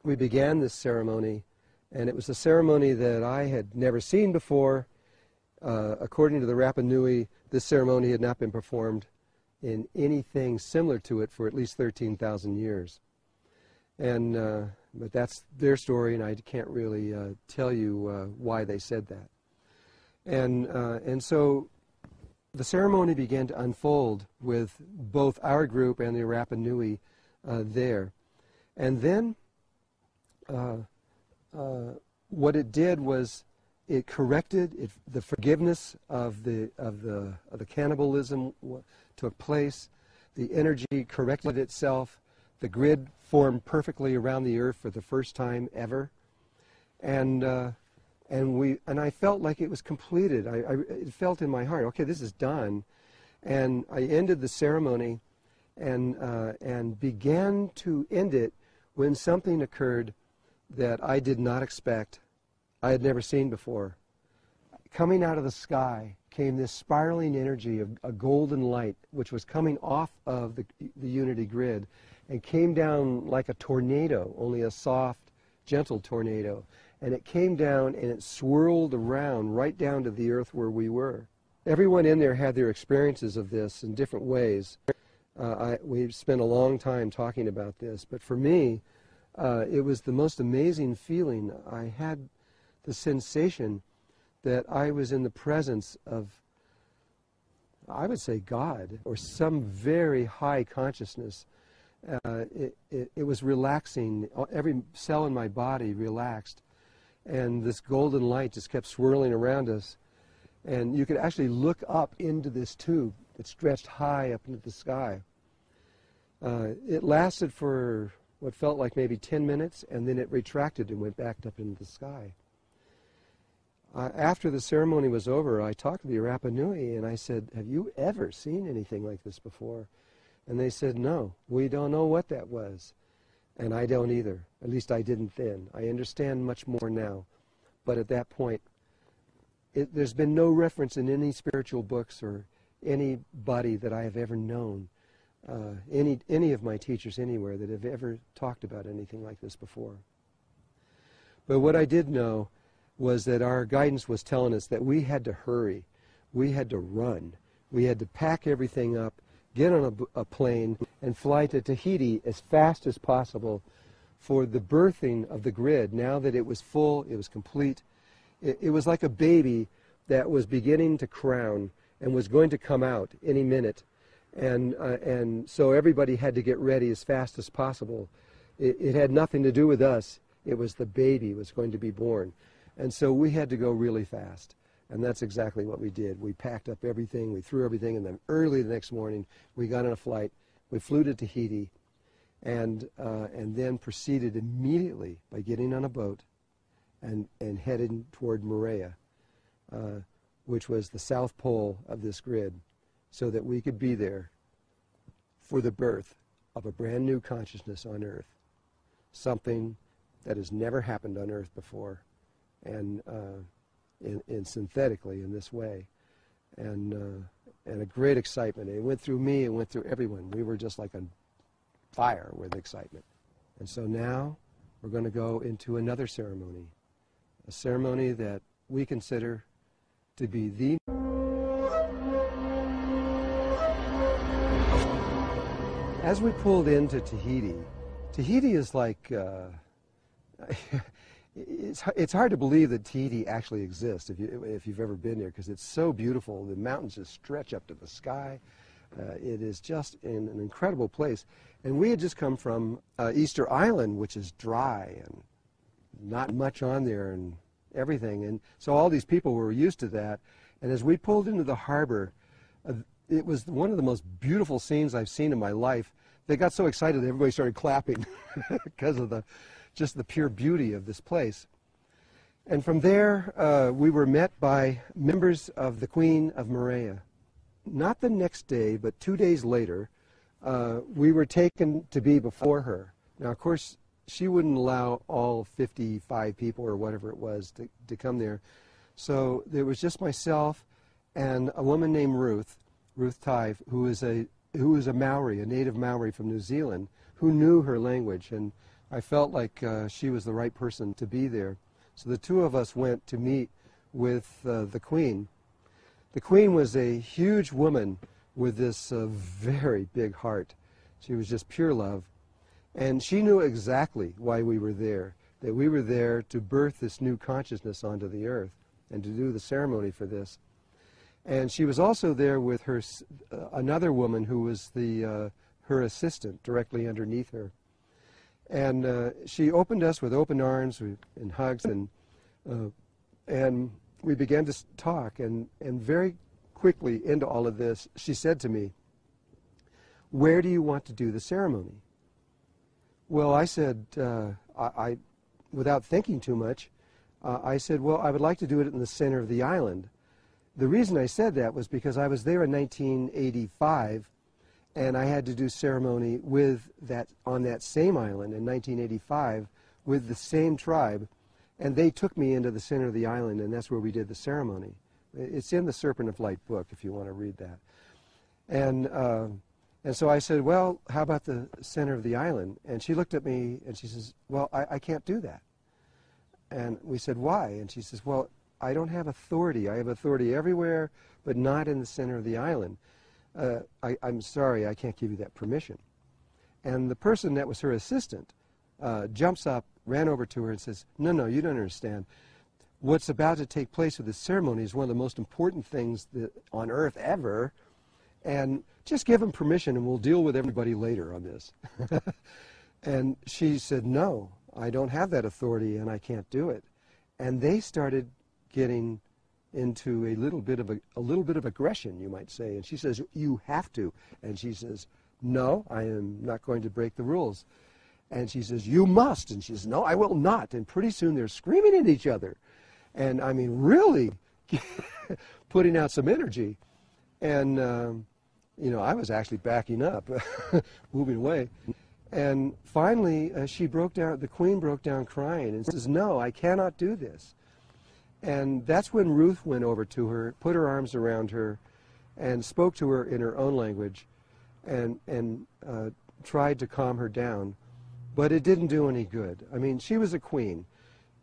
we began this ceremony, and it was a ceremony that I had never seen before. According to the Rapa Nui, this ceremony had not been performed in anything similar to it for at least 13,000 years. And but that's their story, and I can't really tell you why they said that. And so the ceremony began to unfold with both our group and the Rapa Nui there. And then what it did was it corrected the forgiveness of the cannibalism took place. The energy corrected itself. The grid formed perfectly around the earth for the first time ever, and I felt like it was completed. It felt in my heart, okay, this is done, and I ended the ceremony, and began to end it when something occurred that I did not expect. I had never seen before. Coming out of the sky came this spiraling energy of a golden light, which was coming off of the unity grid, and came down like a tornado, only a soft, gentle tornado. And it came down and it swirled around right down to the earth where we were. Everyone in there had their experiences of this in different ways. We spent a long time talking about this, but for me, it was the most amazing feeling. I had the sensation that I was in the presence of, I would say, God, or some very high consciousness. It was relaxing. Every cell in my body relaxed, and this golden light just kept swirling around us. And you could actually look up into this tube that stretched high up into the sky. It lasted for what felt like maybe 10 minutes, and then it retracted and went back up into the sky. After the ceremony was over, I talked to the Rapa Nui, and I said, have you ever seen anything like this before? And they said, no, we don't know what that was. And I don't either. At least I didn't then. I understand much more now. But at that point, there's been no reference in any spiritual books or anybody that I have ever known, any of my teachers anywhere that have ever talked about anything like this before. But what I did know was that our guidance was telling us that we had to hurry. We had to run. We had to pack everything up, get on a plane, and fly to Tahiti as fast as possible for the birthing of the grid. Now that it was full, it was complete. It was like a baby that was beginning to crown and was going to come out any minute. And so everybody had to get ready as fast as possible. It had nothing to do with us. It was the baby was going to be born. And so we had to go really fast. And that's exactly what we did. We packed up everything, we threw everything, and then early the next morning, we got on a flight. We flew to Tahiti, and then proceeded immediately by getting on a boat and heading toward Moorea, which was the south pole of this grid, so that we could be there for the birth of a brand new consciousness on Earth, something that has never happened on Earth before, and synthetically in this way. And and a great excitement. It went through me, it went through everyone. We were just like on fire with excitement. And so now we're going to go into another ceremony, a ceremony that we consider to be the... As we pulled into Tahiti, Tahiti is like, it's hard to believe that Tahiti actually exists if you've ever been there, because it's so beautiful. The mountains just stretch up to the sky. It is just an incredible place. And we had just come from Easter Island, which is dry and not much on there and everything. And so all these people were used to that. And as we pulled into the harbor, it was one of the most beautiful scenes I've seen in my life. They got so excited that everybody started clapping because of just the pure beauty of this place. And from there, we were met by members of the Queen of Moorea. Not the next day, but 2 days later, we were taken to be before her. Now, of course, she wouldn't allow all 55 people or whatever it was to come there. So there was just myself and a woman named Ruth Tive, who is a Maori, a native Maori from New Zealand, who knew her language, and I felt like she was the right person to be there. So the two of us went to meet with the Queen. The Queen was a huge woman with this very big heart. She was just pure love, and she knew exactly why we were there, that we were there to birth this new consciousness onto the earth and to do the ceremony for this. And she was also there with her another woman who was her assistant directly underneath her. And she opened us with open arms and hugs, and we began to talk. And very quickly into all of this, she said to me, "Where do you want to do the ceremony?" Well, I said, without thinking too much, I said, well, I would like to do it in the center of the island. The reason I said that was because I was there in 1985, and I had to do ceremony on that same island in 1985 with the same tribe, and they took me into the center of the island, and that's where we did the ceremony. It's in the Serpent of Light book if you want to read that. And so I said, well, how about the center of the island? And she looked at me and she says, well, I can't do that. And we said, why? And she says, well, I don't have authority. I have authority everywhere, but not in the center of the island. I'm sorry, I can't give you that permission. And the person that was her assistant jumps up, ran over to her and says, no, you don't understand. What's about to take place with this ceremony is one of the most important things on earth ever, and just give him permission and we'll deal with everybody later on this. And she said, no, I don't have that authority and I can't do it. And they started getting into a little bit of aggression, you might say. And she says, you have to. And she says, no, I am not going to break the rules. And she says, you must. And she says, no, I will not. And pretty soon they're screaming at each other. And I mean, really putting out some energy. And, you know, I was actually backing up, moving away. And finally, she broke down, the Queen broke down crying and says, no, I cannot do this. And that's when Ruth went over to her, put her arms around her, and spoke to her in her own language and tried to calm her down. But it didn't do any good. I mean, she was a queen.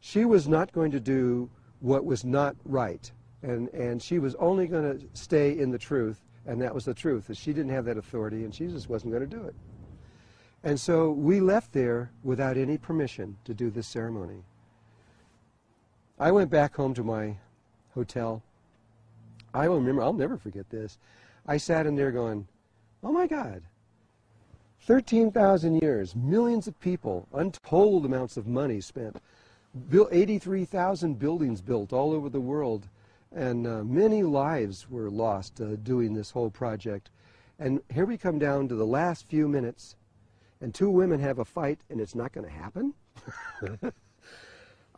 She was not going to do what was not right. And she was only going to stay in the truth, and that was the truth, that she didn't have that authority, and she just wasn't going to do it. And so we left there without any permission to do this ceremony. I went back home to my hotel. I remember, I'll never forget this. I sat in there going, oh my God, 13,000 years, millions of people, untold amounts of money spent, 83,000 buildings built all over the world, and many lives were lost doing this whole project. And here we come down to the last few minutes, and two women have a fight, and it's not going to happen?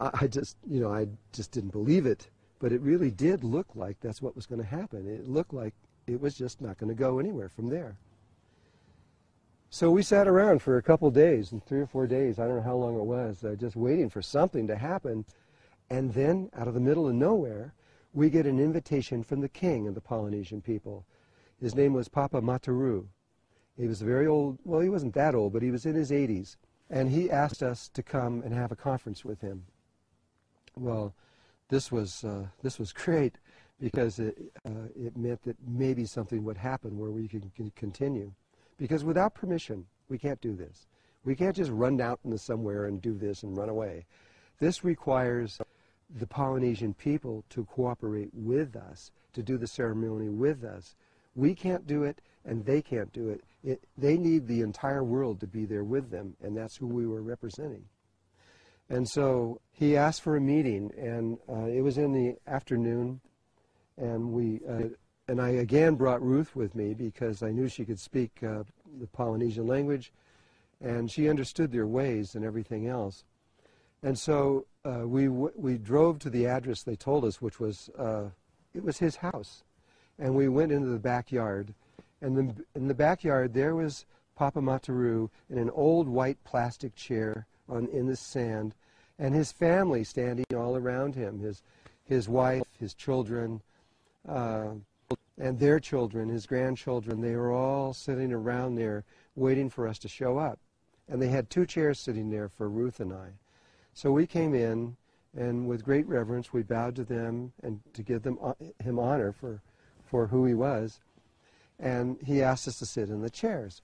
I just didn't believe it, but it really did look like that's what was going to happen. It looked like it was just not going to go anywhere from there. So we sat around for a couple days, and 3 or 4 days, I don't know how long it was, just waiting for something to happen. And then, out of the middle of nowhere, we get an invitation from the king of the Polynesian people. His name was Papa Mataru. He was very old. Well, he wasn't that old, but he was in his 80s. And he asked us to come and have a conference with him. Well, this was great, because it meant that maybe something would happen where we could continue. Because without permission, we can't do this. We can't just run out into somewhere and do this and run away. This requires the Polynesian people to cooperate with us, to do the ceremony with us. We can't do it, and they can't do it. They need the entire world to be there with them, and that's who we were representing. And so he asked for a meeting, and it was in the afternoon, and I again brought Ruth with me because I knew she could speak the Polynesian language, and she understood their ways and everything else. And so we drove to the address they told us, which was, it was his house. And we went into the backyard, and in the backyard there was Papa Mataru in an old white plastic chair in the sand, and his family standing all around him, his wife, his children, and their children, his grandchildren. They were all sitting around there waiting for us to show up. And they had 2 chairs sitting there for Ruth and I. So we came in, and with great reverence we bowed to them and to give him honor for who he was. And he asked us to sit in the chairs.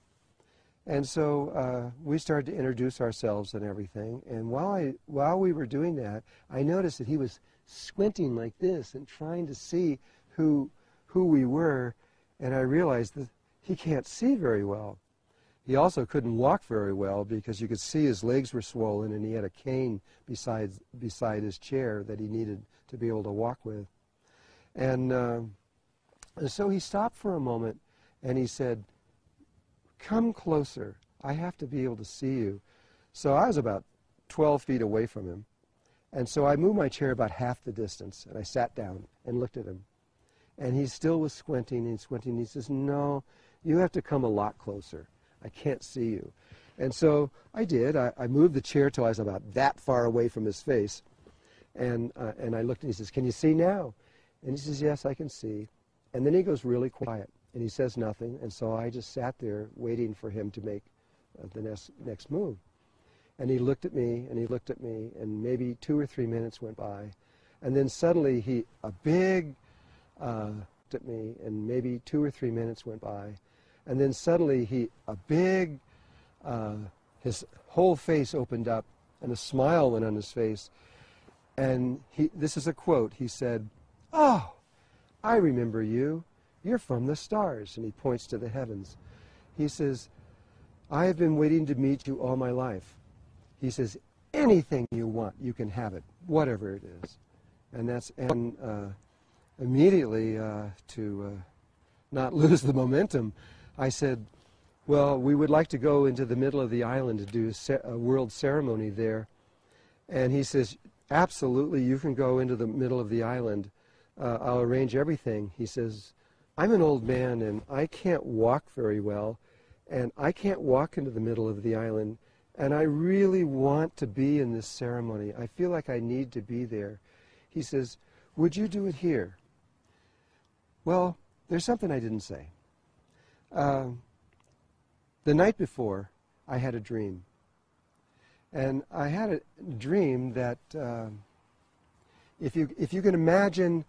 And so we started to introduce ourselves and everything. And while we were doing that, I noticed that he was squinting like this and trying to see who we were. And I realized that he can't see very well. He also couldn't walk very well because you could see his legs were swollen, and he had a cane beside his chair that he needed to be able to walk with. And so he stopped for a moment, and he said, "Come closer. I have to be able to see you." So I was about 12 feet away from him. And so I moved my chair about half the distance, and I sat down and looked at him. And he still was squinting and squinting. He says, "No, you have to come a lot closer. I can't see you." And so I did. I moved the chair till I was about that far away from his face. And I looked, and he says, "Can you see now?" And he says, "Yes, I can see." And then he goes really quiet, and he says nothing. And so I just sat there waiting for him to make the next move. And he looked at me, and he looked at me, and maybe 2 or 3 minutes went by. And then suddenly looked at me, and maybe 2 or 3 minutes went by. And then suddenly his whole face opened up, and a smile went on his face. And this is a quote. He said, "Oh, I remember you. You're from the stars." And he points to the heavens. He says, "I have been waiting to meet you all my life." He says, "Anything you want, you can have it, whatever it is." And immediately, to not lose the momentum, I said, "Well, we would like to go into the middle of the island to do a world ceremony there." And he says, "Absolutely, you can go into the middle of the island. I'll arrange everything." He says, "I'm an old man, and I can't walk very well, and I can't walk into the middle of the island, and I really want to be in this ceremony. I feel like I need to be there." He says, "Would you do it here?" Well, there's something I didn't say. The night before, I had a dream. And I had a dream that if you can imagine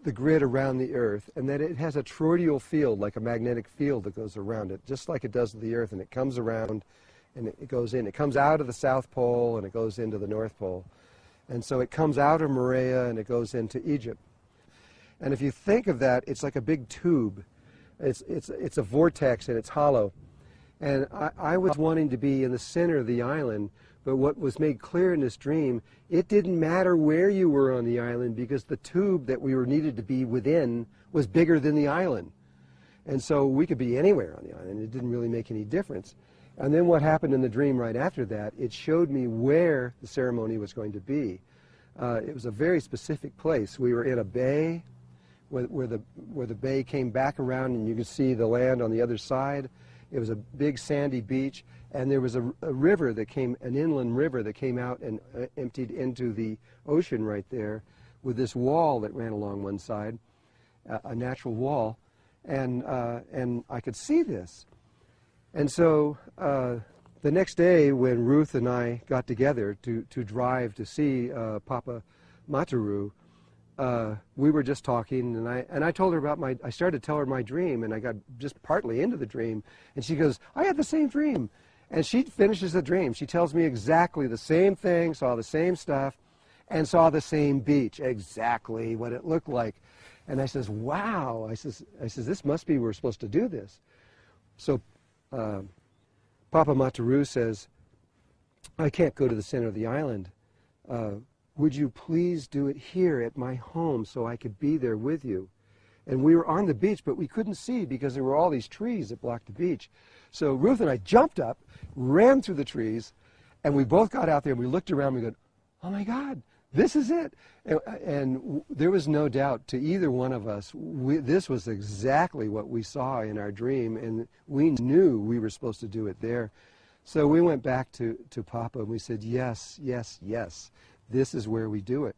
the grid around the Earth, and that it has a toroidal field, like a magnetic field that goes around it, just like it does with the Earth, and it comes around, and it goes in. It comes out of the South Pole, and it goes into the North Pole. And so it comes out of Morea, and it goes into Egypt. And if you think of that, it's like a big tube. It's a vortex, and it's hollow. And I was wanting to be in the center of the island, but what was made clear in this dream, it didn't matter where you were on the island, because the tube that we were needed to be within was bigger than the island. And so we could be anywhere on the island. It didn't really make any difference. And then what happened in the dream right after that, it showed me where the ceremony was going to be. It was a very specific place. We were in a bay where the bay came back around, and you could see the land on the other side. It was a big sandy beach, and there was a river that came, an inland river that came out and emptied into the ocean right there, with this wall that ran along one side, a natural wall. and I could see this. And so the next day when Ruth and I got together to drive to see Papa Mataru, we were just talking, and I told her about I started to tell her my dream, and I got just partly into the dream, and she goes, I had the same dream. And she finishes the dream. She tells me exactly the same thing, saw the same stuff, and saw the same beach, exactly what it looked like. And I says, wow. I says, this must be, we're supposed to do this. So Papa Mataru says, I can't go to the center of the island. Would you please do it here at my home so I could be there with you? And we were on the beach, but we couldn't see because there were all these trees that blocked the beach. So Ruth and I jumped up, ran through the trees, and we both got out there and we looked around and we go, oh my God, this is it. And there was no doubt to either one of us, this was exactly what we saw in our dream, and we knew we were supposed to do it there. So we went back to Papa and we said, yes, yes, yes, this is where we do it.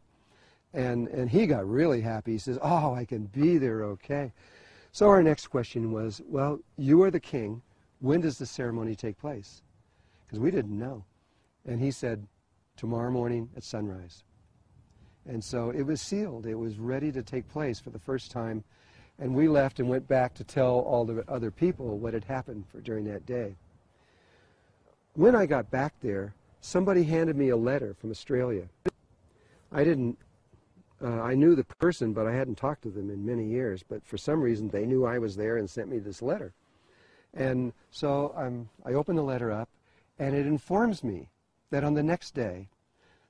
And he got really happy. He says, oh, I can be there, okay. So our next question was, well, you are the king. When does the ceremony take place? Because we didn't know. And he said, tomorrow morning at sunrise. And so it was sealed. It was ready to take place for the first time. And we left and went back to tell all the other people what had happened during that day. When I got back there, somebody handed me a letter from Australia. I knew the person, but I hadn't talked to them in many years. But for some reason, they knew I was there and sent me this letter. And so I opened the letter up, and it informs me that on the next day,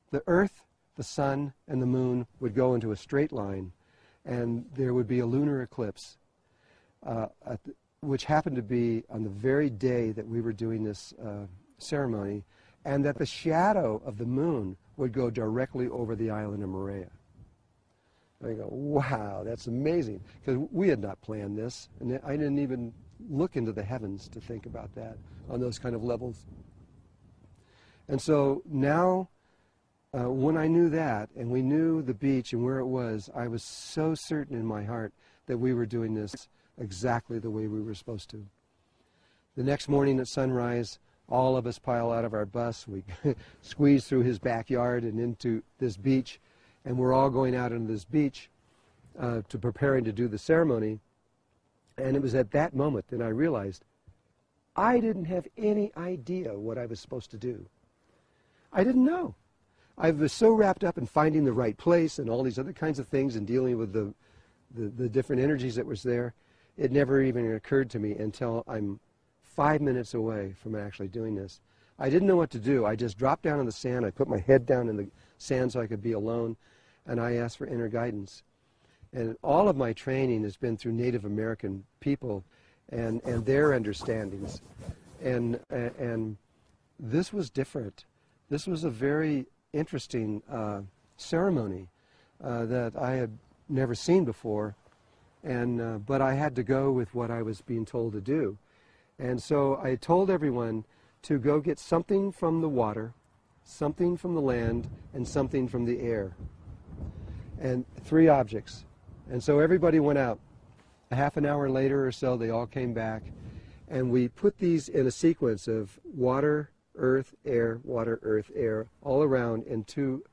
the earth, the sun, and the moon would go into a straight line, and there would be a lunar eclipse, which happened to be on the very day that we were doing this ceremony, and that the shadow of the moon would go directly over the island of Moorea. I go, wow, that's amazing, because we had not planned this, and I didn't even look into the heavens to think about that on those kind of levels. And so now, when I knew that, and we knew the beach and where it was, I was so certain in my heart that we were doing this exactly the way we were supposed to. The next morning at sunrise, all of us pile out of our bus. We squeeze through his backyard and into this beach, and we're all going out into this beach to preparing to do the ceremony. And it was at that moment that I realized I didn't have any idea what I was supposed to do. I didn't know. I was so wrapped up in finding the right place and all these other kinds of things and dealing with the different energies that was there. It never even occurred to me until I'm 5 minutes away from actually doing this. I didn't know what to do. I just dropped down in the sand. I put my head down in the sand so I could be alone, and I asked for inner guidance. And all of my training has been through Native American people and their understandings. And this was different. This was a very interesting ceremony that I had never seen before. But I had to go with what I was being told to do. And so I told everyone to go get something from the water, something from the land, and something from the air. And 3 objects. And so everybody went out. A half an hour later or so, they all came back. And we put these in a sequence of water, earth, air, water, earth, air, all around into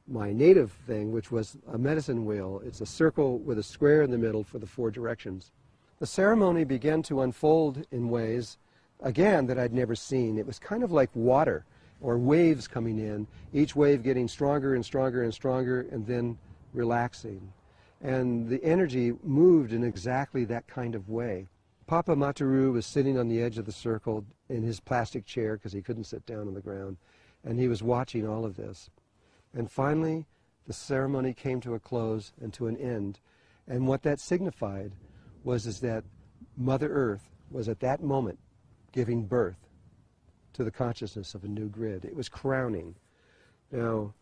my native thing, which was a medicine wheel. It's a circle with a square in the middle for the 4 directions. The ceremony began to unfold in ways, again, that I'd never seen. It was kind of like water or waves coming in, each wave getting stronger and stronger and stronger, and then relaxing. And the energy moved in exactly that kind of way. Papa Mataru was sitting on the edge of the circle in his plastic chair because he couldn't sit down on the ground, and he was watching all of this. And finally, the ceremony came to a close and to an end. And what that signified was that Mother Earth was at that moment giving birth to the consciousness of a new grid. It was crowning. Now,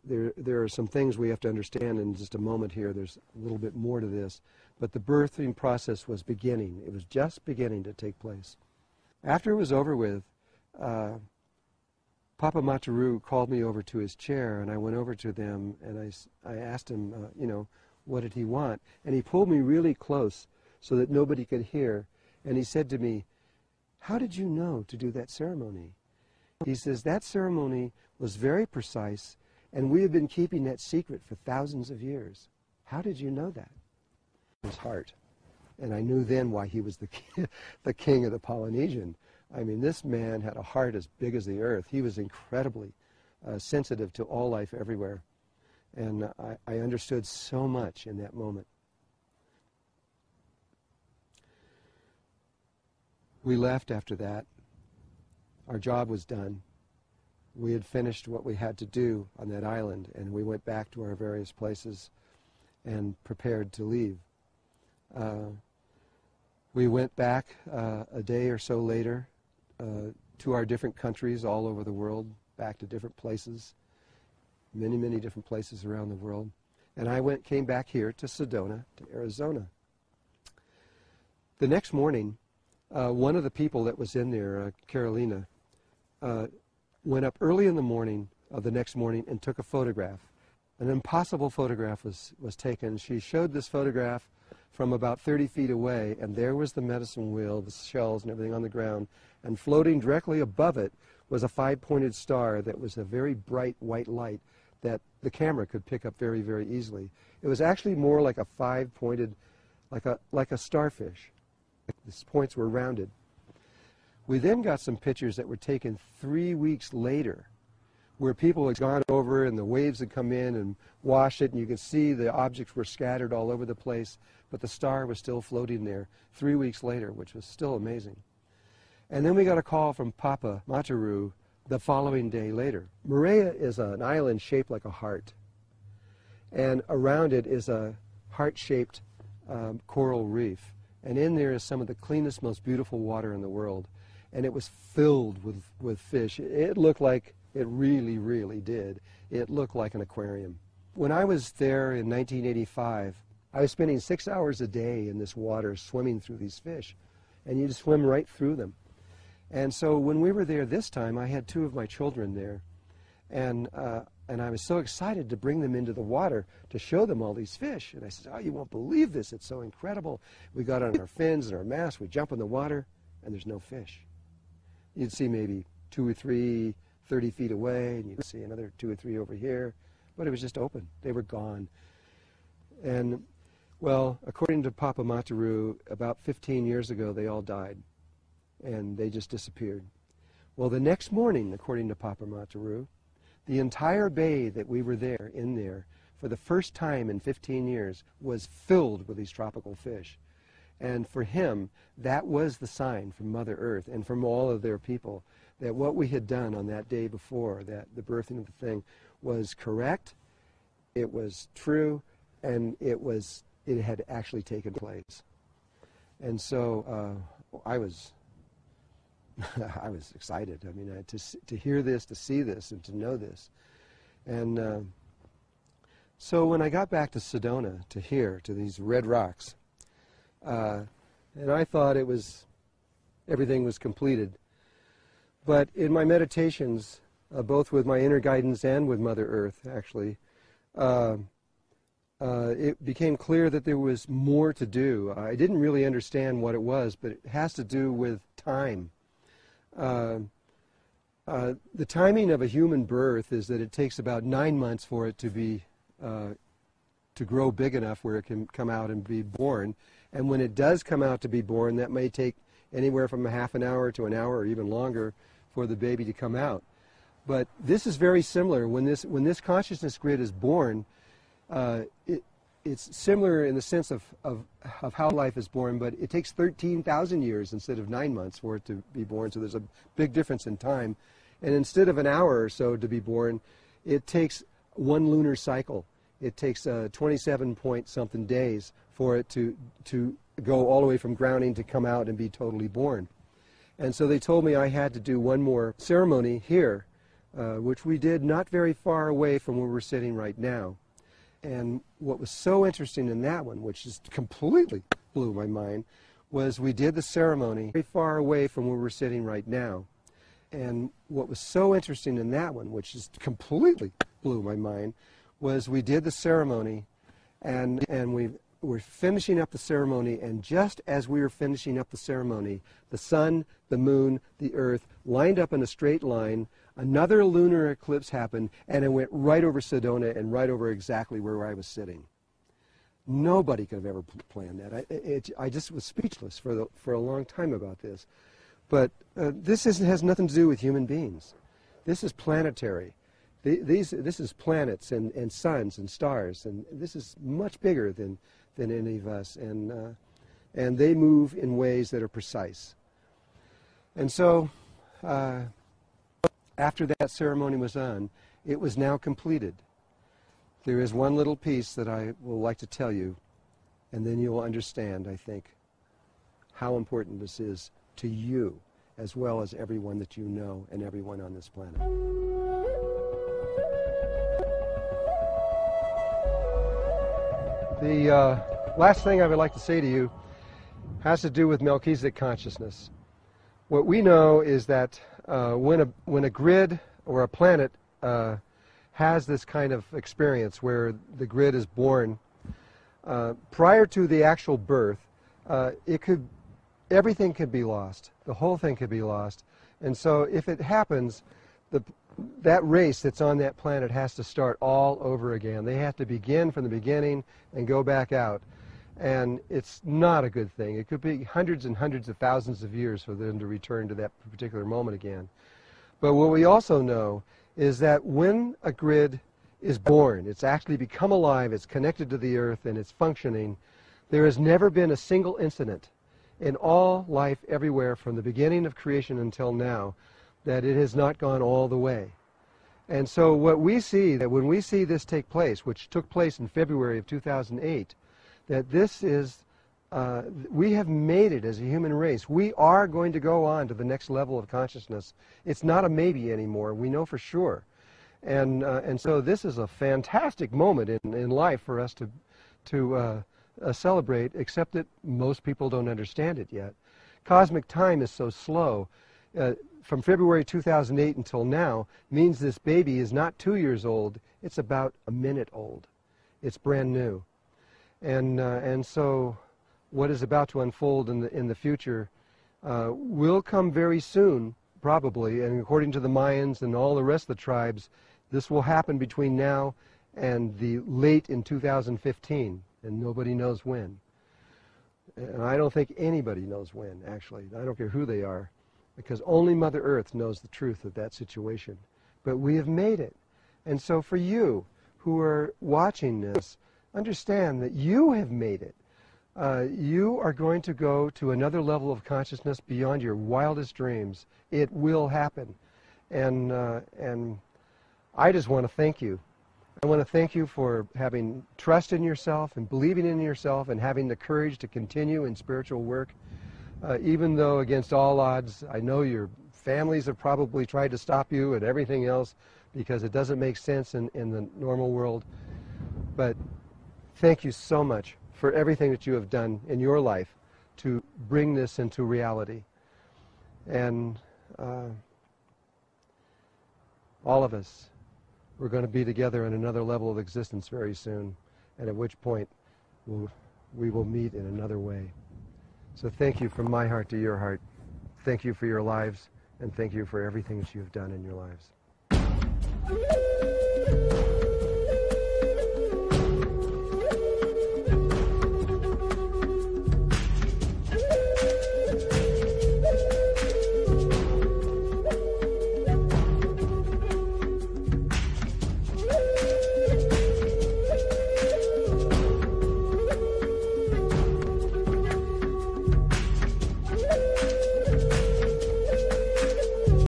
there are some things we have to understand in just a moment here. There's a little bit more to this. But the birthing process was beginning. It was just beginning to take place. After it was over with, Papa Mataru called me over to his chair, and I went over to them, and I asked him, what did he want? And he pulled me really close so that nobody could hear. And he said to me, "How did you know to do that ceremony?" He says, "That ceremony was very precise, and we have been keeping that secret for thousands of years. How did you know that?" His heart. And I knew then why he was the king of the Polynesian. I mean, this man had a heart as big as the earth. He was incredibly sensitive to all life everywhere. And I understood so much in that moment. We left after that. Our job was done. We had finished what we had to do on that island, and we went back to our various places and prepared to leave. We went back a day or so later to our different countries all over the world, back to different places, many, many different places around the world. And I came back here to Sedona, to Arizona. The next morning, one of the people that was in there, Carolina, went up early in the morning of the next morning and took a photograph. An impossible photograph was taken. She showed this photograph from about 30 feet away, and there was the medicine wheel, the shells and everything on the ground, and floating directly above it was a five-pointed star that was a very bright white light that the camera could pick up very, very easily. It was actually more like a five-pointed, like a starfish. The points were rounded. We then got some pictures that were taken 3 weeks later, where people had gone over and the waves had come in and washed it, and you could see the objects were scattered all over the place, but the star was still floating there 3 weeks later, which was still amazing. And then we got a call from Papa Mataru the following day later. Moorea is an island shaped like a heart, and around it is a heart-shaped coral reef, and in there is some of the cleanest, most beautiful water in the world, and it was filled with fish. It looked like, it really, really did. It looked like an aquarium. When I was there in 1985, I was spending 6 hours a day in this water swimming through these fish, and you just swim right through them. And so when we were there this time, I had two of my children there, and I was so excited to bring them into the water to show them all these fish. And I said, "Oh, you won't believe this. It's so incredible." We got on our fins and our masks, we jump in the water, and there's no fish. You'd see maybe 2 or 3 30 feet away, and you'd see another 2 or 3 over here, but it was just open. They were gone. And, well, according to Papa Mataru, about 15 years ago, they all died, and they just disappeared. Well, the next morning, according to Papa Mataru, the entire bay that we were in there, for the first time in 15 years, was filled with these tropical fish. And for him, that was the sign from Mother Earth and from all of their people that what we had done on that day before, that the birthing of the thing, was correct, it was true, and it had actually taken place. And so I was excited. I mean, to hear this, to see this, and to know this. And so when I got back to Sedona, to these red rocks, and I thought everything was completed. But in my meditations, both with my inner guidance and with Mother Earth, actually, it became clear that there was more to do. I didn't really understand what it was, but it has to do with time. The timing of a human birth is that it takes about 9 months for it to grow big enough where it can come out and be born. And when it does come out to be born, that may take anywhere from a half an hour to an hour or even longer for the baby to come out. But this is very similar. When this consciousness grid is born, it's similar in the sense of how life is born, but it takes 13,000 years instead of 9 months for it to be born, so there's a big difference in time. And instead of an hour or so to be born, it takes 1 lunar cycle. It takes 27-point-something days for it to go all the way from grounding to come out and be totally born. And so they told me I had to do one more ceremony here, which we did not very far away from where we're sitting right now. And what was so interesting in that one, which just completely blew my mind, was we did the ceremony very far away from where we're sitting right now. And what was so interesting in that one, which just completely blew my mind, was we did the ceremony, and we we're finishing up the ceremony, and just as we were finishing up the ceremony, the sun, the moon, the earth lined up in a straight line. Another lunar eclipse happened, and it went right over Sedona and right over exactly where I was sitting. Nobody could have ever planned that. I just was speechless for a long time about this. But this has nothing to do with human beings. This is planetary. This is planets and suns and stars, and this is much bigger than any of us. And they move in ways that are precise. And so, after that ceremony was on, it was now completed. There is one little piece that I will like to tell you, and then you will understand, I think, how important this is to you, as well as everyone that you know and everyone on this planet. The last thing I would like to say to you has to do with Melchizedek consciousness. What we know is that when a grid or a planet has this kind of experience where the grid is born, prior to the actual birth, everything could be lost. The whole thing could be lost. And so if it happens, that race that's on that planet has to start all over again. They have to begin from the beginning and go back out. And it's not a good thing. It could be hundreds and hundreds of thousands of years for them to return to that particular moment again. But what we also know is that when a grid is born, it's actually become alive, it's connected to the earth, and it's functioning, there has never been a single incident in all life everywhere from the beginning of creation until now that it has not gone all the way. And so what we see, that when we see this take place, which took place in February of 2008, that this is, we have made it as a human race. We are going to go on to the next level of consciousness. It's not a maybe anymore. We know for sure. And so this is a fantastic moment in life for us to celebrate, except that most people don't understand it yet. Cosmic time is so slow. From February 2008 until now means this baby is not 2 years old. It's about a minute old. It's brand new. And so what is about to unfold in the future will come very soon, probably, and according to the Mayans and all the rest of the tribes, this will happen between now and the late in 2015, and nobody knows when. And I don't think anybody knows when, actually. I don't care who they are, because only Mother Earth knows the truth of that situation. But we have made it. And so for you who are watching this, understand that you have made it. You are going to go to another level of consciousness beyond your wildest dreams. It will happen. And I just want to thank you. I want to thank you for having trust in yourself and believing in yourself and having the courage to continue in spiritual work. Even though against all odds, I know your families have probably tried to stop you and everything else because it doesn't make sense in the normal world. But thank you so much for everything that you have done in your life to bring this into reality. And all of us, we're going to be together in another level of existence very soon, and at which point we will meet in another way. So thank you from my heart to your heart. Thank you for your lives, and thank you for everything that you have done in your lives.